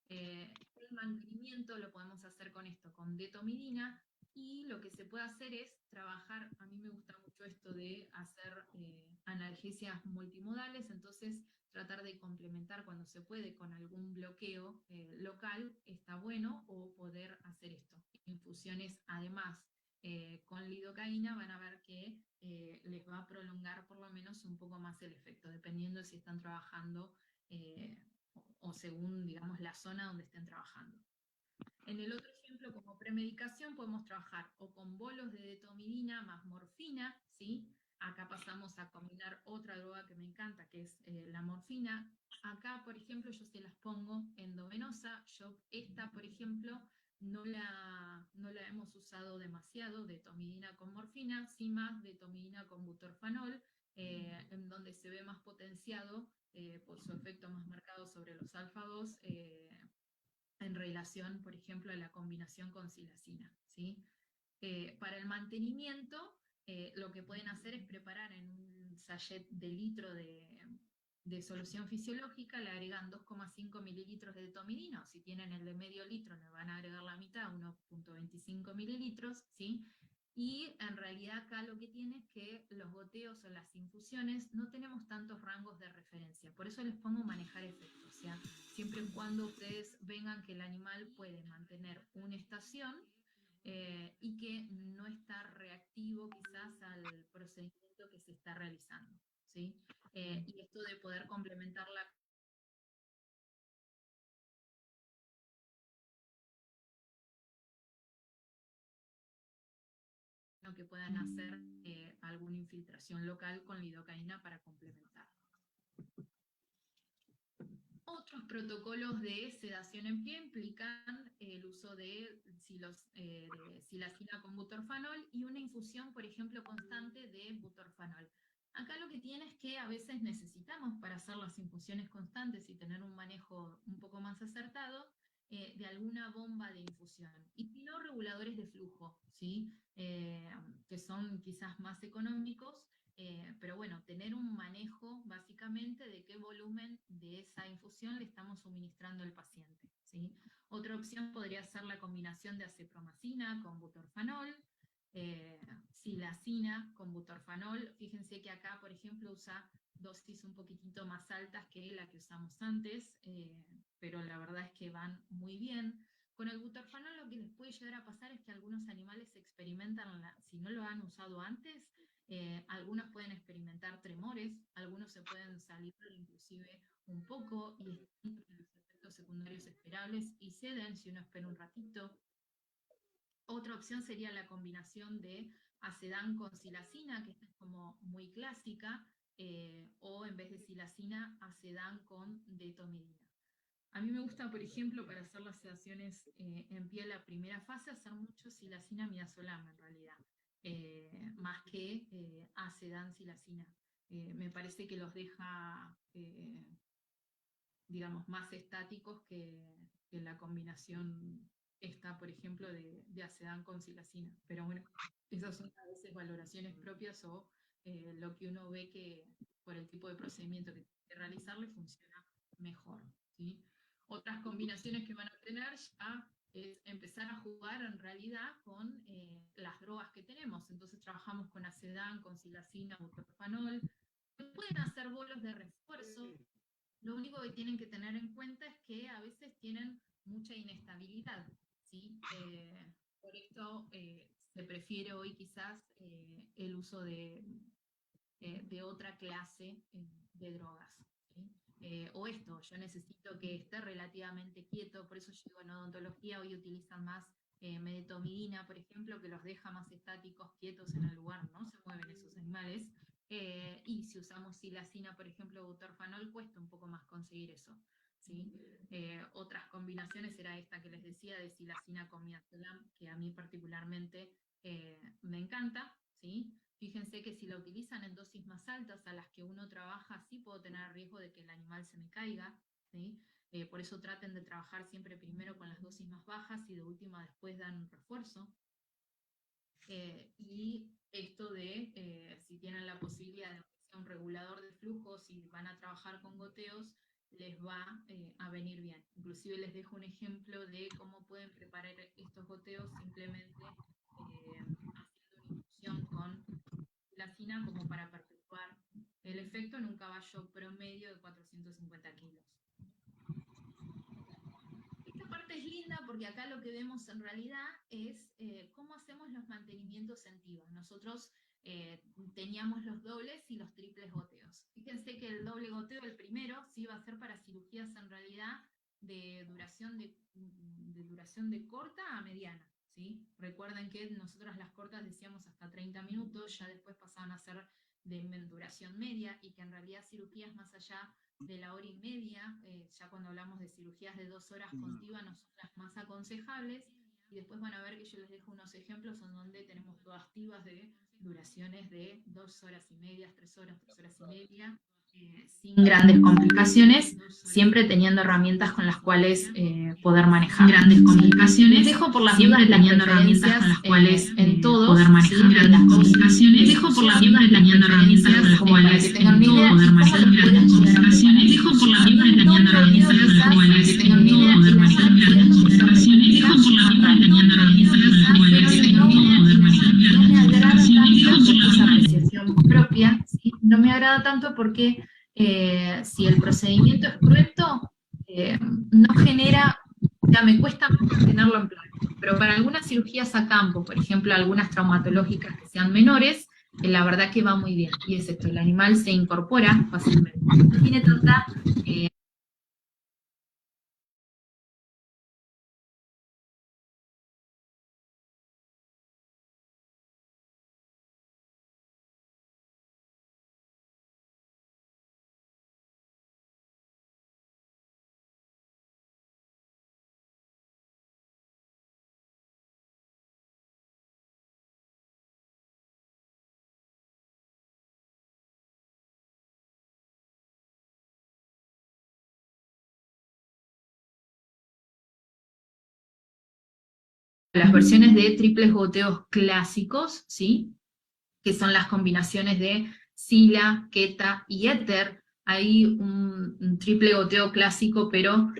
El mantenimiento lo podemos hacer con esto, con detomidina, y lo que se puede hacer es trabajar, a mí me gusta mucho esto de hacer analgesias multimodales, entonces tratar de complementar cuando se puede con algún bloqueo local, está bueno, o poder hacer esto. Infusiones además con lidocaína van a ver que les va a prolongar por lo menos un poco más el efecto, dependiendo si están trabajando o según, digamos, la zona donde estén trabajando. En el otro ejemplo, como premedicación, podemos trabajar o con bolos de detomidina más morfina, ¿sí? Acá pasamos a combinar otra droga que me encanta, que es la morfina. Acá, por ejemplo, yo se las pongo endovenosa. Yo esta, por ejemplo, no la hemos usado demasiado, detomidina con morfina, sí más detomidina con butorfanol, en donde se ve más potenciado por su efecto más marcado sobre los alfa-2, en relación, por ejemplo, a la combinación con silacina. ¿Sí? Para el mantenimiento, lo que pueden hacer es preparar en un sachet de litro de solución fisiológica, le agregan 2,5 mililitros de detomidina, o si tienen el de medio litro, le van a agregar la mitad, 1,25 mililitros, ¿sí? Y en realidad acá lo que tiene es que los goteos o las infusiones no tenemos tantos rangos de referencia. Por eso les pongo manejar efectos. O sea, siempre y cuando ustedes vengan que el animal puede mantener una estación y que no está reactivo quizás al procedimiento que se está realizando, ¿sí? Y esto de poder complementar la que puedan hacer alguna infiltración local con lidocaína para complementar. Otros protocolos de sedación en pie implican el uso de silacina con butorfanol y una infusión, por ejemplo, constante de butorfanol. Acá lo que tiene es que a veces necesitamos, para hacer las infusiones constantes y tener un manejo un poco más acertado, de alguna bomba de infusión. Y si no, reguladores de flujo, ¿sí? Que son quizás más económicos, pero bueno, tener un manejo básicamente de qué volumen de esa infusión le estamos suministrando al paciente, ¿sí? Otra opción podría ser la combinación de acepromacina con butorfanol, silacina con butorfanol. Fíjense que acá, por ejemplo, usa dosis un poquitito más altas que la que usamos antes, pero la verdad es que van muy bien. Con el butorfanol lo que les puede llegar a pasar es que algunos animales experimentan, si no lo han usado antes, algunos pueden experimentar tremores, algunos se pueden salir inclusive un poco y están los efectos secundarios esperables y ceden si uno espera un ratito. Otra opción sería la combinación de acedán con silacina, que esta es como muy clásica, o en vez de silacina, acedán con detomidina. A mí me gusta, por ejemplo, para hacer las sedaciones en pie la primera fase, hacer mucho silacina midazolam en realidad, más que acedán silacina. Me parece que los deja, digamos, más estáticos que la combinación esta, por ejemplo, de acedán con silacina. Pero bueno, esas son a veces valoraciones propias o lo que uno ve que por el tipo de procedimiento que tiene que realizar le funciona mejor, ¿sí? Otras combinaciones que van a tener ya es empezar a jugar en realidad con las drogas que tenemos. Entonces trabajamos con acedán, con silacina, butorfanol. Pueden hacer bolos de refuerzo. Lo único que tienen que tener en cuenta es que a veces tienen mucha inestabilidad, ¿sí? Por esto se prefiere hoy quizás el uso de otra clase de drogas, ¿sí? O esto, yo necesito que esté relativamente quieto, por eso yo digo, en odontología hoy utilizan más medetomidina, por ejemplo, que los deja más estáticos, quietos en el lugar, no se mueven esos animales, y si usamos silacina, por ejemplo, butorfanol, cuesta un poco más conseguir eso, ¿sí? Otras combinaciones era esta que les decía de silacina con midazolam, que a mí particularmente me encanta, ¿sí? Fíjense que si la utilizan en dosis más altas a las que uno trabaja, sí puedo tener riesgo de que el animal se me caiga, ¿sí? Por eso traten de trabajar siempre primero con las dosis más bajas y de última después dan un refuerzo. Y esto de, si tienen la posibilidad de que sea un regulador de flujo, si van a trabajar con goteos, les va a venir bien. Inclusive les dejo un ejemplo de cómo pueden preparar estos goteos simplemente haciendo una infusión con silacina como para perpetuar el efecto en un caballo promedio de 450 kilos. Esta parte es linda porque acá lo que vemos en realidad es cómo hacemos los mantenimientos en TIVA. Nosotros teníamos los dobles y los triples goteos. Fíjense que el doble goteo, el primero, sí va a ser para cirugías en realidad de duración de corta a mediana, ¿sí? Recuerden que nosotros las cortas decíamos hasta 30 minutos, ya después pasaban a ser de duración media, y que en realidad cirugías más allá de la hora y media, ya cuando hablamos de cirugías de 2 horas con TIVA, no son las más aconsejables, y después van a ver que yo les dejo unos ejemplos en donde tenemos todas TIVAs de duraciones de 2 horas y media, 3 horas y media, sin grandes complicaciones, siempre teniendo herramientas con las cuales poder manejar. Grandes complicaciones. Les dejo por las siempre teniendo herramientas con las cuales en todos poder manejar. Grandes complicaciones. Dejo por las siempre teniendo herramientas con las cuales en todo poder manejar. Grandes complicaciones. Dejo por las siempre teniendo herramientas con las cuales en todo poder manejar. Grandes complicaciones. Dejo por las siempre teniendo herramientas con las cuales en todo poder manejar. cada tanto porque si el procedimiento es correcto, no genera, o sea, me cuesta más mantenerlo en plano. Pero para algunas cirugías a campo, por ejemplo, algunas traumatológicas que sean menores, la verdad que va muy bien. Y es esto, el animal se incorpora fácilmente. No tiene tanta las versiones de triples goteos clásicos, ¿sí? Que son las combinaciones de sila, keta y éter. Hay un triple goteo clásico, pero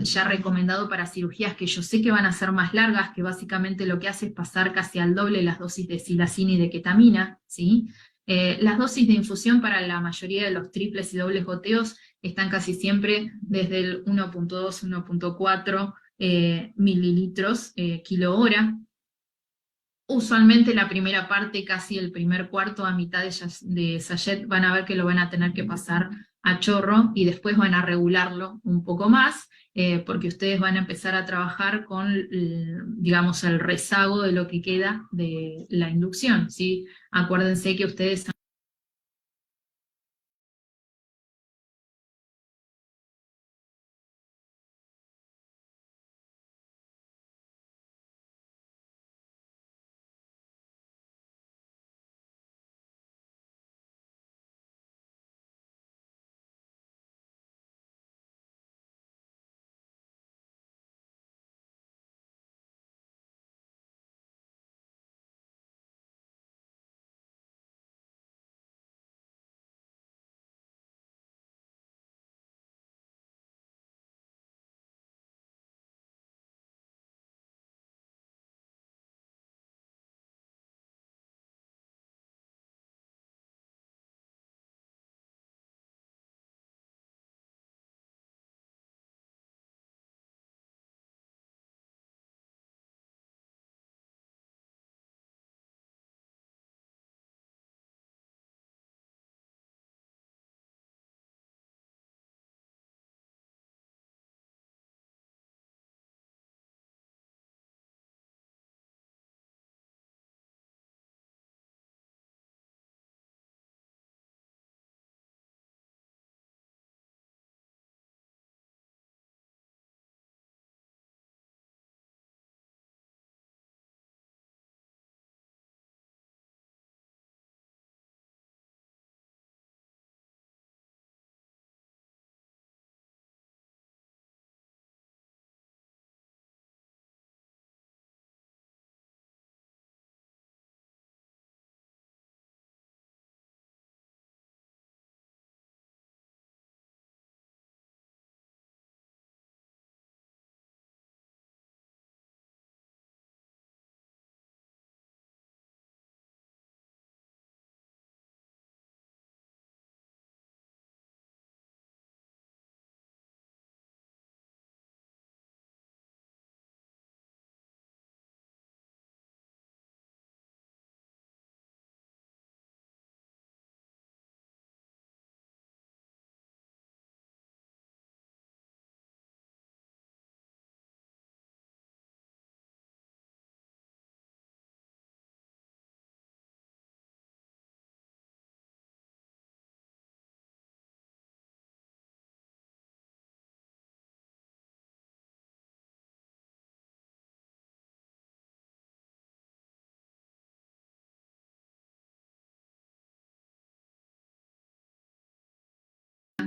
ya recomendado para cirugías que yo sé que van a ser más largas, que básicamente lo que hace es pasar casi al doble las dosis de silacina y de ketamina, ¿sí? Las dosis de infusión para la mayoría de los triples y dobles goteos están casi siempre desde el 1.2, 1.4 mililitros kilo hora. Usualmente la primera parte, casi el primer cuarto a mitad de sachet, van a ver que lo van a tener que pasar a chorro y después van a regularlo un poco más, porque ustedes van a empezar a trabajar con, digamos, el rezago de lo que queda de la inducción, ¿sí? Acuérdense que ustedes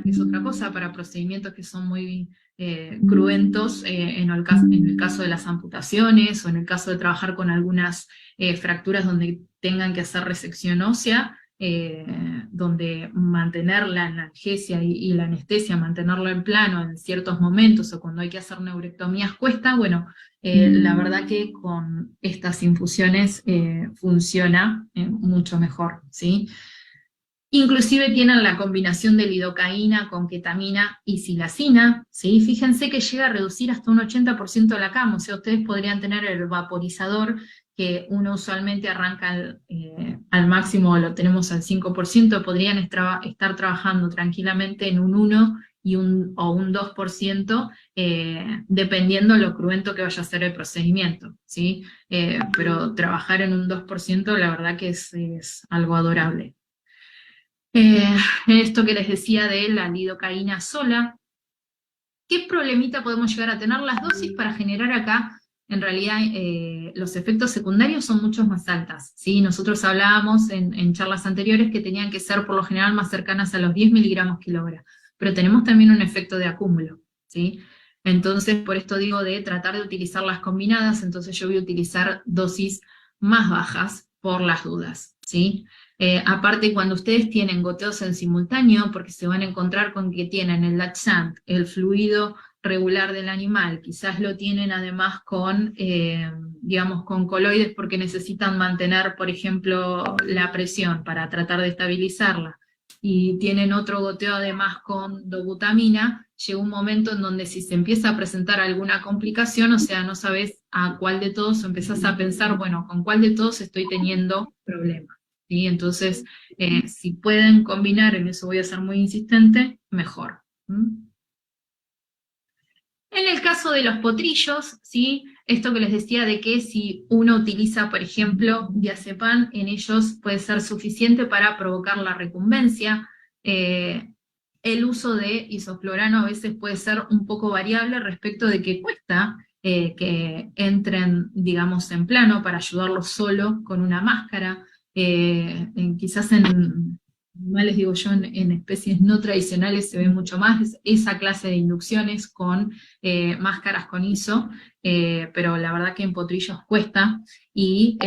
es otra cosa, para procedimientos que son muy cruentos, en el caso de las amputaciones o en el caso de trabajar con algunas fracturas donde tengan que hacer resección ósea, donde mantener la analgesia y la anestesia, mantenerlo en plano en ciertos momentos o cuando hay que hacer neurectomías cuesta, bueno, la verdad que con estas infusiones funciona mucho mejor, ¿sí? Inclusive tienen la combinación de lidocaína con ketamina y silacina, ¿sí? Fíjense que llega a reducir hasta un 80% la cama, o sea, ustedes podrían tener el vaporizador que uno usualmente arranca al máximo, lo tenemos al 5%, podrían estar trabajando tranquilamente en un 1 o un 2%, dependiendo lo cruento que vaya a ser el procedimiento, ¿sí? Pero trabajar en un 2% la verdad que es algo adorable. Esto que les decía de la lidocaína sola, ¿qué problemita podemos llegar a tener? Las dosis para generar acá, en realidad, los efectos secundarios son muchos más altas, ¿sí? Nosotros hablábamos en charlas anteriores que tenían que ser por lo general más cercanas a los 10 miligramos kilogramo, pero tenemos también un efecto de acúmulo, ¿sí? Entonces, por esto digo de tratar de utilizar las combinadas, entonces yo voy a utilizar dosis más bajas por las dudas, ¿sí? Aparte, cuando ustedes tienen goteos en simultáneo, porque se van a encontrar con que tienen el laxant, el fluido regular del animal, quizás lo tienen además con, digamos, con coloides porque necesitan mantener, por ejemplo, la presión para tratar de estabilizarla, y tienen otro goteo además con dobutamina, llega un momento en donde si se empieza a presentar alguna complicación, o sea, no sabes a cuál de todos, o empezás a pensar, bueno, con cuál de todos estoy teniendo problemas. ¿Sí? Entonces, si pueden combinar, en eso voy a ser muy insistente, mejor. ¿Mm? En el caso de los potrillos, ¿sí? Esto que les decía de que si uno utiliza, por ejemplo, diazepam, en ellos puede ser suficiente para provocar la recumbencia. El uso de isoflorano a veces puede ser un poco variable respecto de que cuesta que entren, digamos, en plano para ayudarlos solo con una máscara. Quizás en animales, digo yo, en especies no tradicionales se ve mucho más esa clase de inducciones con máscaras con ISO, pero la verdad que en potrillos cuesta, y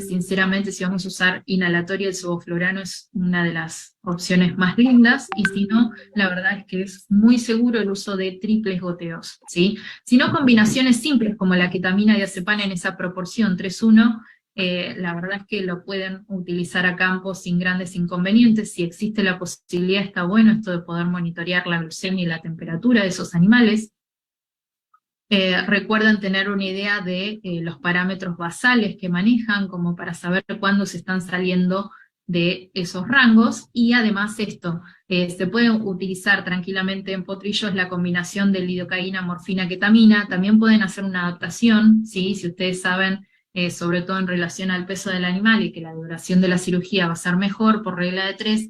sinceramente si vamos a usar inhalatorio, el sevoflurano es una de las opciones más lindas, y si no, la verdad es que es muy seguro el uso de triples goteos, ¿sí? Si no, combinaciones simples como la ketamina y diazepam en esa proporción 3:1, la verdad es que lo pueden utilizar a campo sin grandes inconvenientes. Si existe la posibilidad, está bueno esto de poder monitorear la glucemia y la temperatura de esos animales. Recuerden tener una idea de los parámetros basales que manejan, como para saber cuándo se están saliendo de esos rangos, y además esto, se puede utilizar tranquilamente en potrillos la combinación de lidocaína, morfina, ketamina. También pueden hacer una adaptación, ¿sí? Si ustedes saben, sobre todo en relación al peso del animal y que la duración de la cirugía va a ser mejor por regla de 3,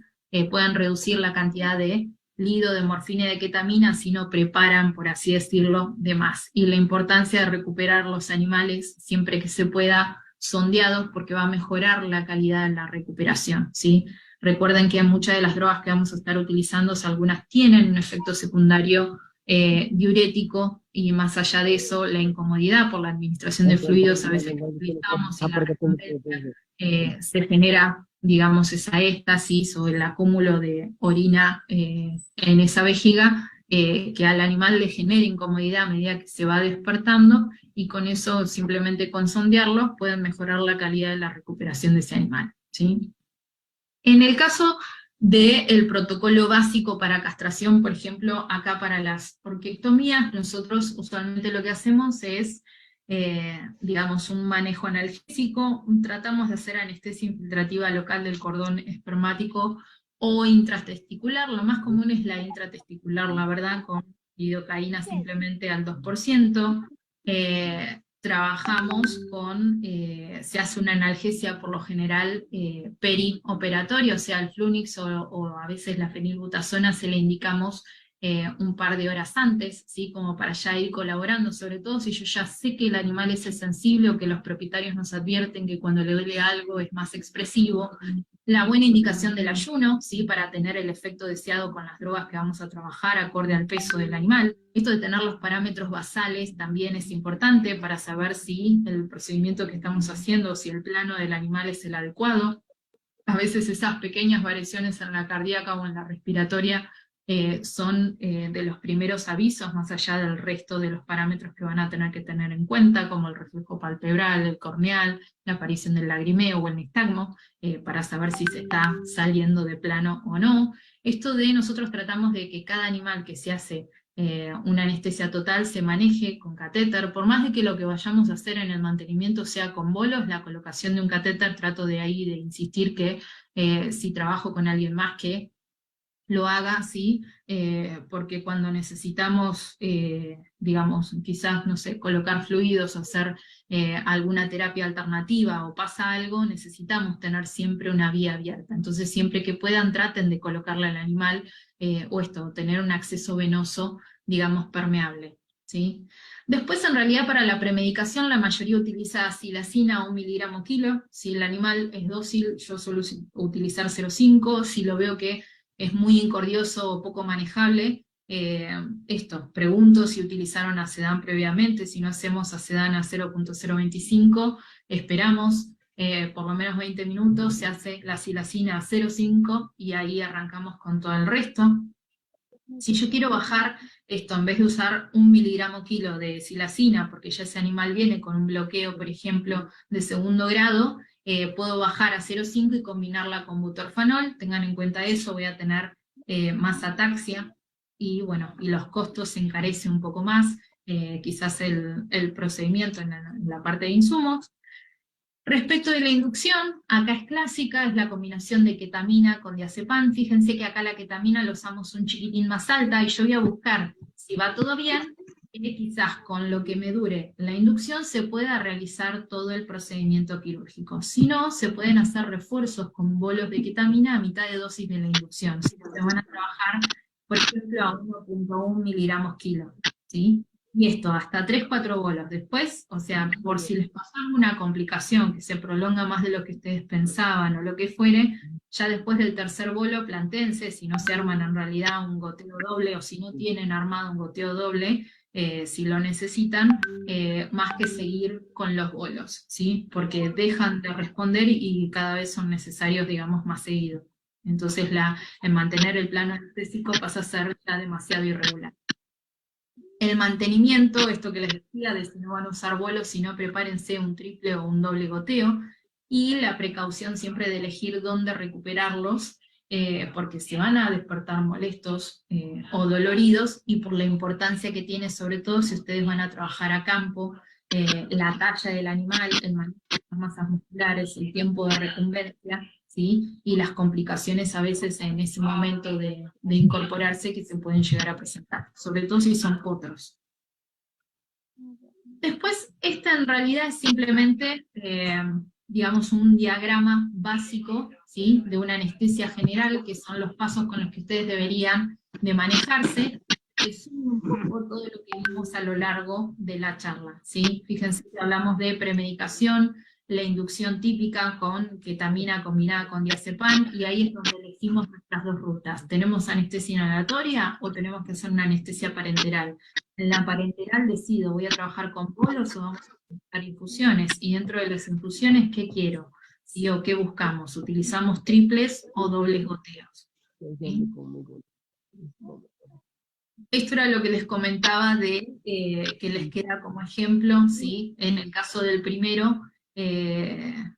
pueden reducir la cantidad de lido, de morfina y de ketamina, si no preparan, por así decirlo, de más. Y la importancia de recuperar los animales siempre que se pueda sondeados, porque va a mejorar la calidad de la recuperación, ¿sí? Recuerden que muchas de las drogas que vamos a estar utilizando, algunas tienen un efecto secundario diurético, y más allá de eso, la incomodidad por la administración de fluidos, a veces complicamos, y la recompensa se genera, digamos, esa éstasis o el acúmulo de orina en esa vejiga, que al animal le genera incomodidad a medida que se va despertando, y con eso, simplemente con sondearlos, pueden mejorar la calidad de la recuperación de ese animal, ¿sí? En el caso del protocolo básico para castración, por ejemplo, acá para las orquiectomías, nosotros usualmente lo que hacemos es, digamos, un manejo analgésico. Tratamos de hacer anestesia infiltrativa local del cordón espermático o intratesticular. Lo más común es la intratesticular, la verdad, con lidocaína simplemente al 2%. Trabajamos con, se hace una analgesia por lo general perioperatoria, o sea, el Flunix o a veces la fenilbutazona se le indicamos un par de horas antes, ¿sí? Como para ya ir colaborando, sobre todo si yo ya sé que el animal es sensible, o que los propietarios nos advierten que cuando le duele algo es más expresivo. La buena indicación del ayuno, ¿sí? Para tener el efecto deseado con las drogas que vamos a trabajar acorde al peso del animal. Esto de tener los parámetros basales también es importante para saber si el procedimiento que estamos haciendo, si el plano del animal es el adecuado. A veces esas pequeñas variaciones en la cardíaca o en la respiratoria son de los primeros avisos, más allá del resto de los parámetros que van a tener que tener en cuenta, como el reflejo palpebral, el corneal, la aparición del lagrimeo o el nistagmo, para saber si se está saliendo de plano o no. Esto de nosotros tratamos de que cada animal que se hace una anestesia total se maneje con catéter, por más de que lo que vayamos a hacer en el mantenimiento sea con bolos, la colocación de un catéter, trato de ahí de insistir que si trabajo con alguien más que lo haga, ¿sí? Porque cuando necesitamos, digamos, quizás, no sé, colocar fluidos o hacer alguna terapia alternativa o pasa algo, necesitamos tener siempre una vía abierta. Entonces, siempre que puedan, traten de colocarle al animal, o esto, tener un acceso venoso, digamos, permeable, ¿sí? Después, en realidad, para la premedicación, la mayoría utiliza silacina a 1 mg/kg. Si el animal es dócil, yo suelo utilizar 0,5. Si lo veo que es muy incordioso o poco manejable, pregunto si utilizaron Acedán previamente. Si no hacemos Acedán a 0,025, esperamos por lo menos 20 minutos, se hace la silacina a 0,5 y ahí arrancamos con todo el resto. Si yo quiero bajar esto, en vez de usar 1 mg/kg de silacina, porque ya ese animal viene con un bloqueo, por ejemplo, de 2.º grado, puedo bajar a 0,5 y combinarla con butorfanol. Tengan en cuenta eso, voy a tener más ataxia, y bueno, y los costos se encarece un poco más, quizás el procedimiento en la parte de insumos. Respecto de la inducción, acá es clásica, es la combinación de ketamina con diazepam. Fíjense que acá la ketamina la usamos un chiquitín más alta, y yo voy a buscar, si va todo bien, que quizás con lo que me dure la inducción se pueda realizar todo el procedimiento quirúrgico. Si no, se pueden hacer refuerzos con bolos de ketamina a mitad de dosis de la inducción. Si se van a trabajar, por ejemplo, a 1,1 mg/kg, ¿sí? Y esto, hasta 3, 4 bolos. Después, o sea, por si les pasa alguna complicación que se prolonga más de lo que ustedes pensaban o lo que fuere, ya después del tercer bolo, plantéense si no se arman en realidad un goteo doble, o si no tienen armado un goteo doble, si lo necesitan, más que seguir con los bolos, ¿sí? Porque dejan de responder y cada vez son necesarios, digamos, más seguido. Entonces, en mantener el plano anestésico pasa a ser ya demasiado irregular. El mantenimiento, esto que les decía, de si no van a usar bolos, si no, prepárense un triple o un doble goteo, y la precaución siempre de elegir dónde recuperarlos, porque se van a despertar molestos o doloridos, y por la importancia que tiene, sobre todo si ustedes van a trabajar a campo, la talla del animal, el manejo de las masas musculares, el tiempo de recumbencia, ¿sí? Y las complicaciones a veces en ese momento de incorporarse que se pueden llegar a presentar, sobre todo si son potros. Después, esta en realidad es simplemente, digamos, un diagrama básico, ¿sí? De una anestesia general, que son los pasos con los que ustedes deberían de manejarse, que son un poco todo lo que vimos a lo largo de la charla, ¿sí? Fíjense que hablamos de premedicación, la inducción típica con ketamina combinada con diazepam, y ahí es donde elegimos nuestras dos rutas. ¿Tenemos anestesia inhalatoria o tenemos que hacer una anestesia parenteral? En la parenteral decido, ¿voy a trabajar con bolos o vamos a utilizar infusiones? Y dentro de las infusiones, ¿qué quiero? ¿Sí? ¿O qué buscamos? ¿Utilizamos triples o dobles goteos? ¿Sí? Esto era lo que les comentaba de que les queda como ejemplo, ¿sí? En el caso del primero, el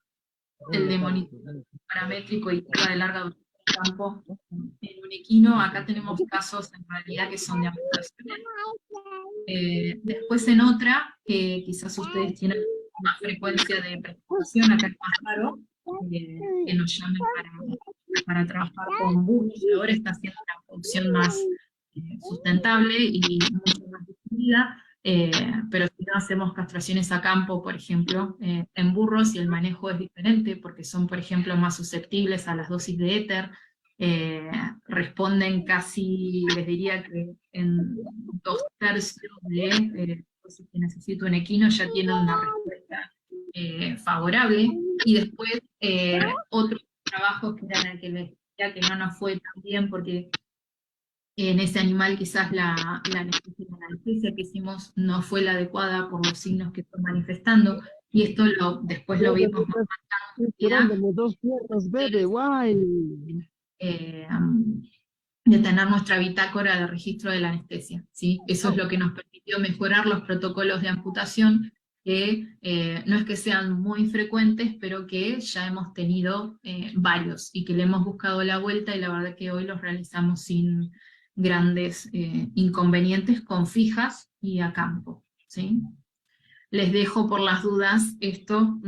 de monitoreo paramétrico y prueba de larga duración de campo en un equino. Acá tenemos casos en realidad que son de amputaciones. Después en otra, que quizás ustedes tienen más frecuencia de presentación, acá es más raro, que nos llamen para trabajar con burros. Ahora está haciendo una producción más sustentable y mucho más distribuida, pero si no hacemos castraciones a campo, por ejemplo, en burros, y el manejo es diferente porque son, por ejemplo, más susceptibles a las dosis de éter, responden casi, les diría que en 2/3 de dosis que necesita un equino ya tienen una respuesta favorable. Y después otros trabajos que eran el que les decía que no nos fue tan bien, porque en ese animal quizás la anestesia que hicimos no fue la adecuada por los signos que fue manifestando, y esto después lo vimos más marcado en realidad. de tener nuestra bitácora de registro de la anestesia, ¿sí? Eso es lo que nos permitió mejorar los protocolos de amputación, que no es que sean muy frecuentes, pero que ya hemos tenido varios, y que le hemos buscado la vuelta, y la verdad que hoy los realizamos sin grandes inconvenientes, con fijas y a campo, ¿sí? Les dejo por las dudas esto,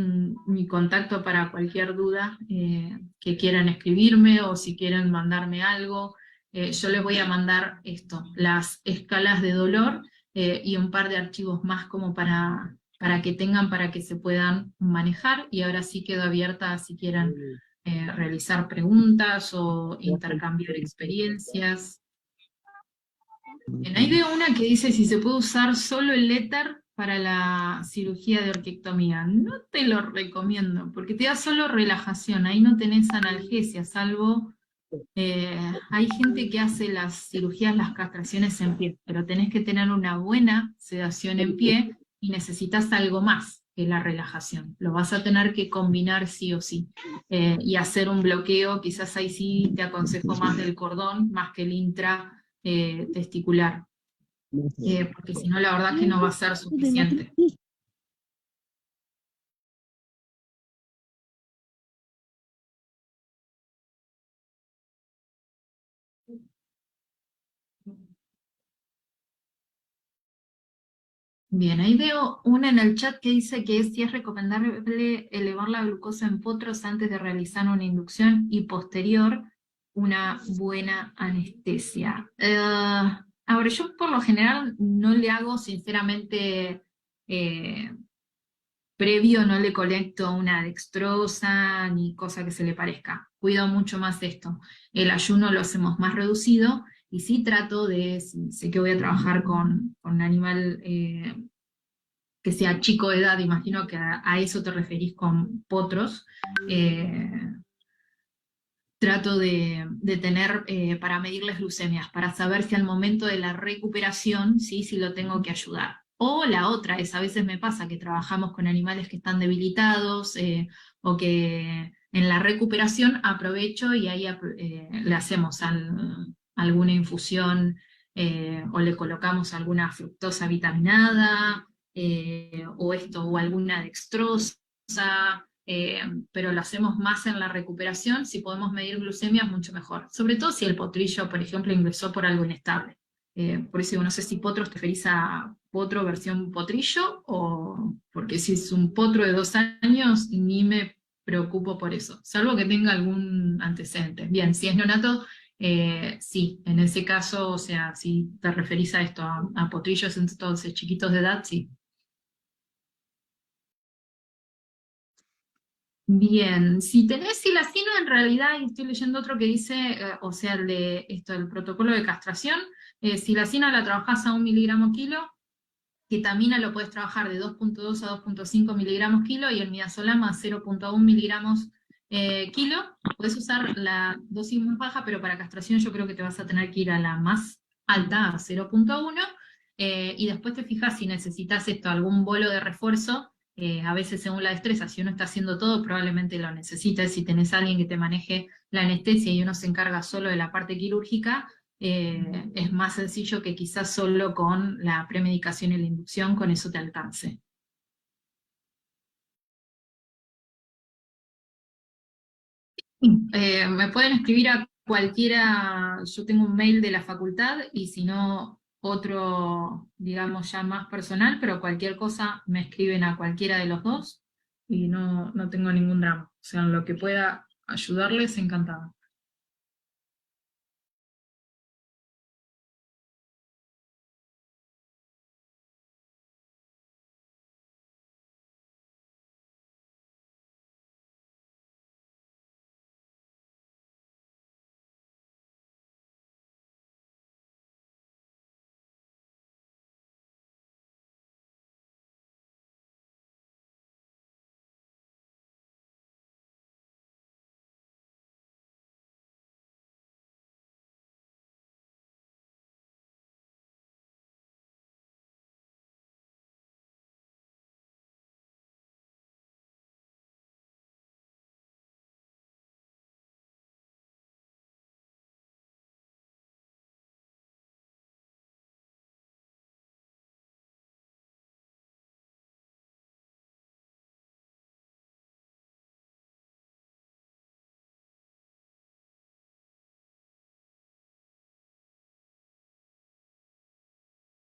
mi contacto para cualquier duda que quieran escribirme o si quieren mandarme algo. Yo les voy a mandar esto, las escalas de dolor y un par de archivos más como para que tengan, para que se puedan manejar, y ahora sí quedo abierta si quieren realizar preguntas o intercambiar experiencias. Ahí veo una que dice si se puede usar solo el éter para la cirugía de orquiectomía. No te lo recomiendo, porque te da solo relajación, ahí no tenés analgesia, salvo hay gente que hace las cirugías, las castraciones en pie, pero tenés que tener una buena sedación en pie y necesitas algo más que la relajación. Lo vas a tener que combinar sí o sí. Y hacer un bloqueo, quizás ahí sí te aconsejo más del cordón, más que el intra testicular, porque si no la verdad que no va a ser suficiente. Bien, ahí veo una en el chat que dice que si es recomendable elevar la glucosa en potros antes de realizar una inducción y posterior una buena anestesia. Ahora, yo por lo general no le hago, sinceramente, previo no le conecto una dextrosa ni cosa que se le parezca. Cuido mucho más esto. El ayuno lo hacemos más reducido y sí trato de, si sé que voy a trabajar con un animal que sea chico de edad, imagino que a eso te referís con potros, eh, trato de tener para medirles glucemias, para saber si al momento de la recuperación, ¿sí? Si lo tengo que ayudar. O la otra es, a veces me pasa que trabajamos con animales que están debilitados o que en la recuperación aprovecho y ahí le hacemos alguna infusión o le colocamos alguna fructosa vitaminada o esto, o alguna dextrosa, pero lo hacemos más en la recuperación. Si podemos medir glucemias, mucho mejor. Sobre todo si el potrillo, por ejemplo, ingresó por algo inestable. Por eso digo, no sé si potros te referís a potro versión potrillo, o porque si es un potro de 2 años, ni me preocupo por eso, salvo que tenga algún antecedente. Bien, si es neonato, sí, en ese caso, o sea, si te referís a esto, a potrillos entonces chiquitos de edad, sí. Bien, si tenés silacina, en realidad, y estoy leyendo otro que dice, o sea, el de esto, el protocolo de castración, silacina la trabajás a 1 mg/kg, ketamina lo puedes trabajar de 2,2 a 2,5 mg/kg, y el midazolam a 0,1 mg/kg. Puedes usar la dosis más baja, pero para castración yo creo que te vas a tener que ir a la más alta, a 0,1, y después te fijas si necesitas esto, algún bolo de refuerzo. A veces según la destreza, si uno está haciendo todo, probablemente lo necesites. Si tenés a alguien que te maneje la anestesia y uno se encarga solo de la parte quirúrgica, es más sencillo que quizás solo con la premedicación y la inducción, con eso te alcance. Me pueden escribir a cualquiera, yo tengo un mail de la facultad, y si no, otro, digamos, ya más personal, pero cualquier cosa me escriben a cualquiera de los dos, y no tengo ningún drama. O sea, en lo que pueda ayudarles, encantada.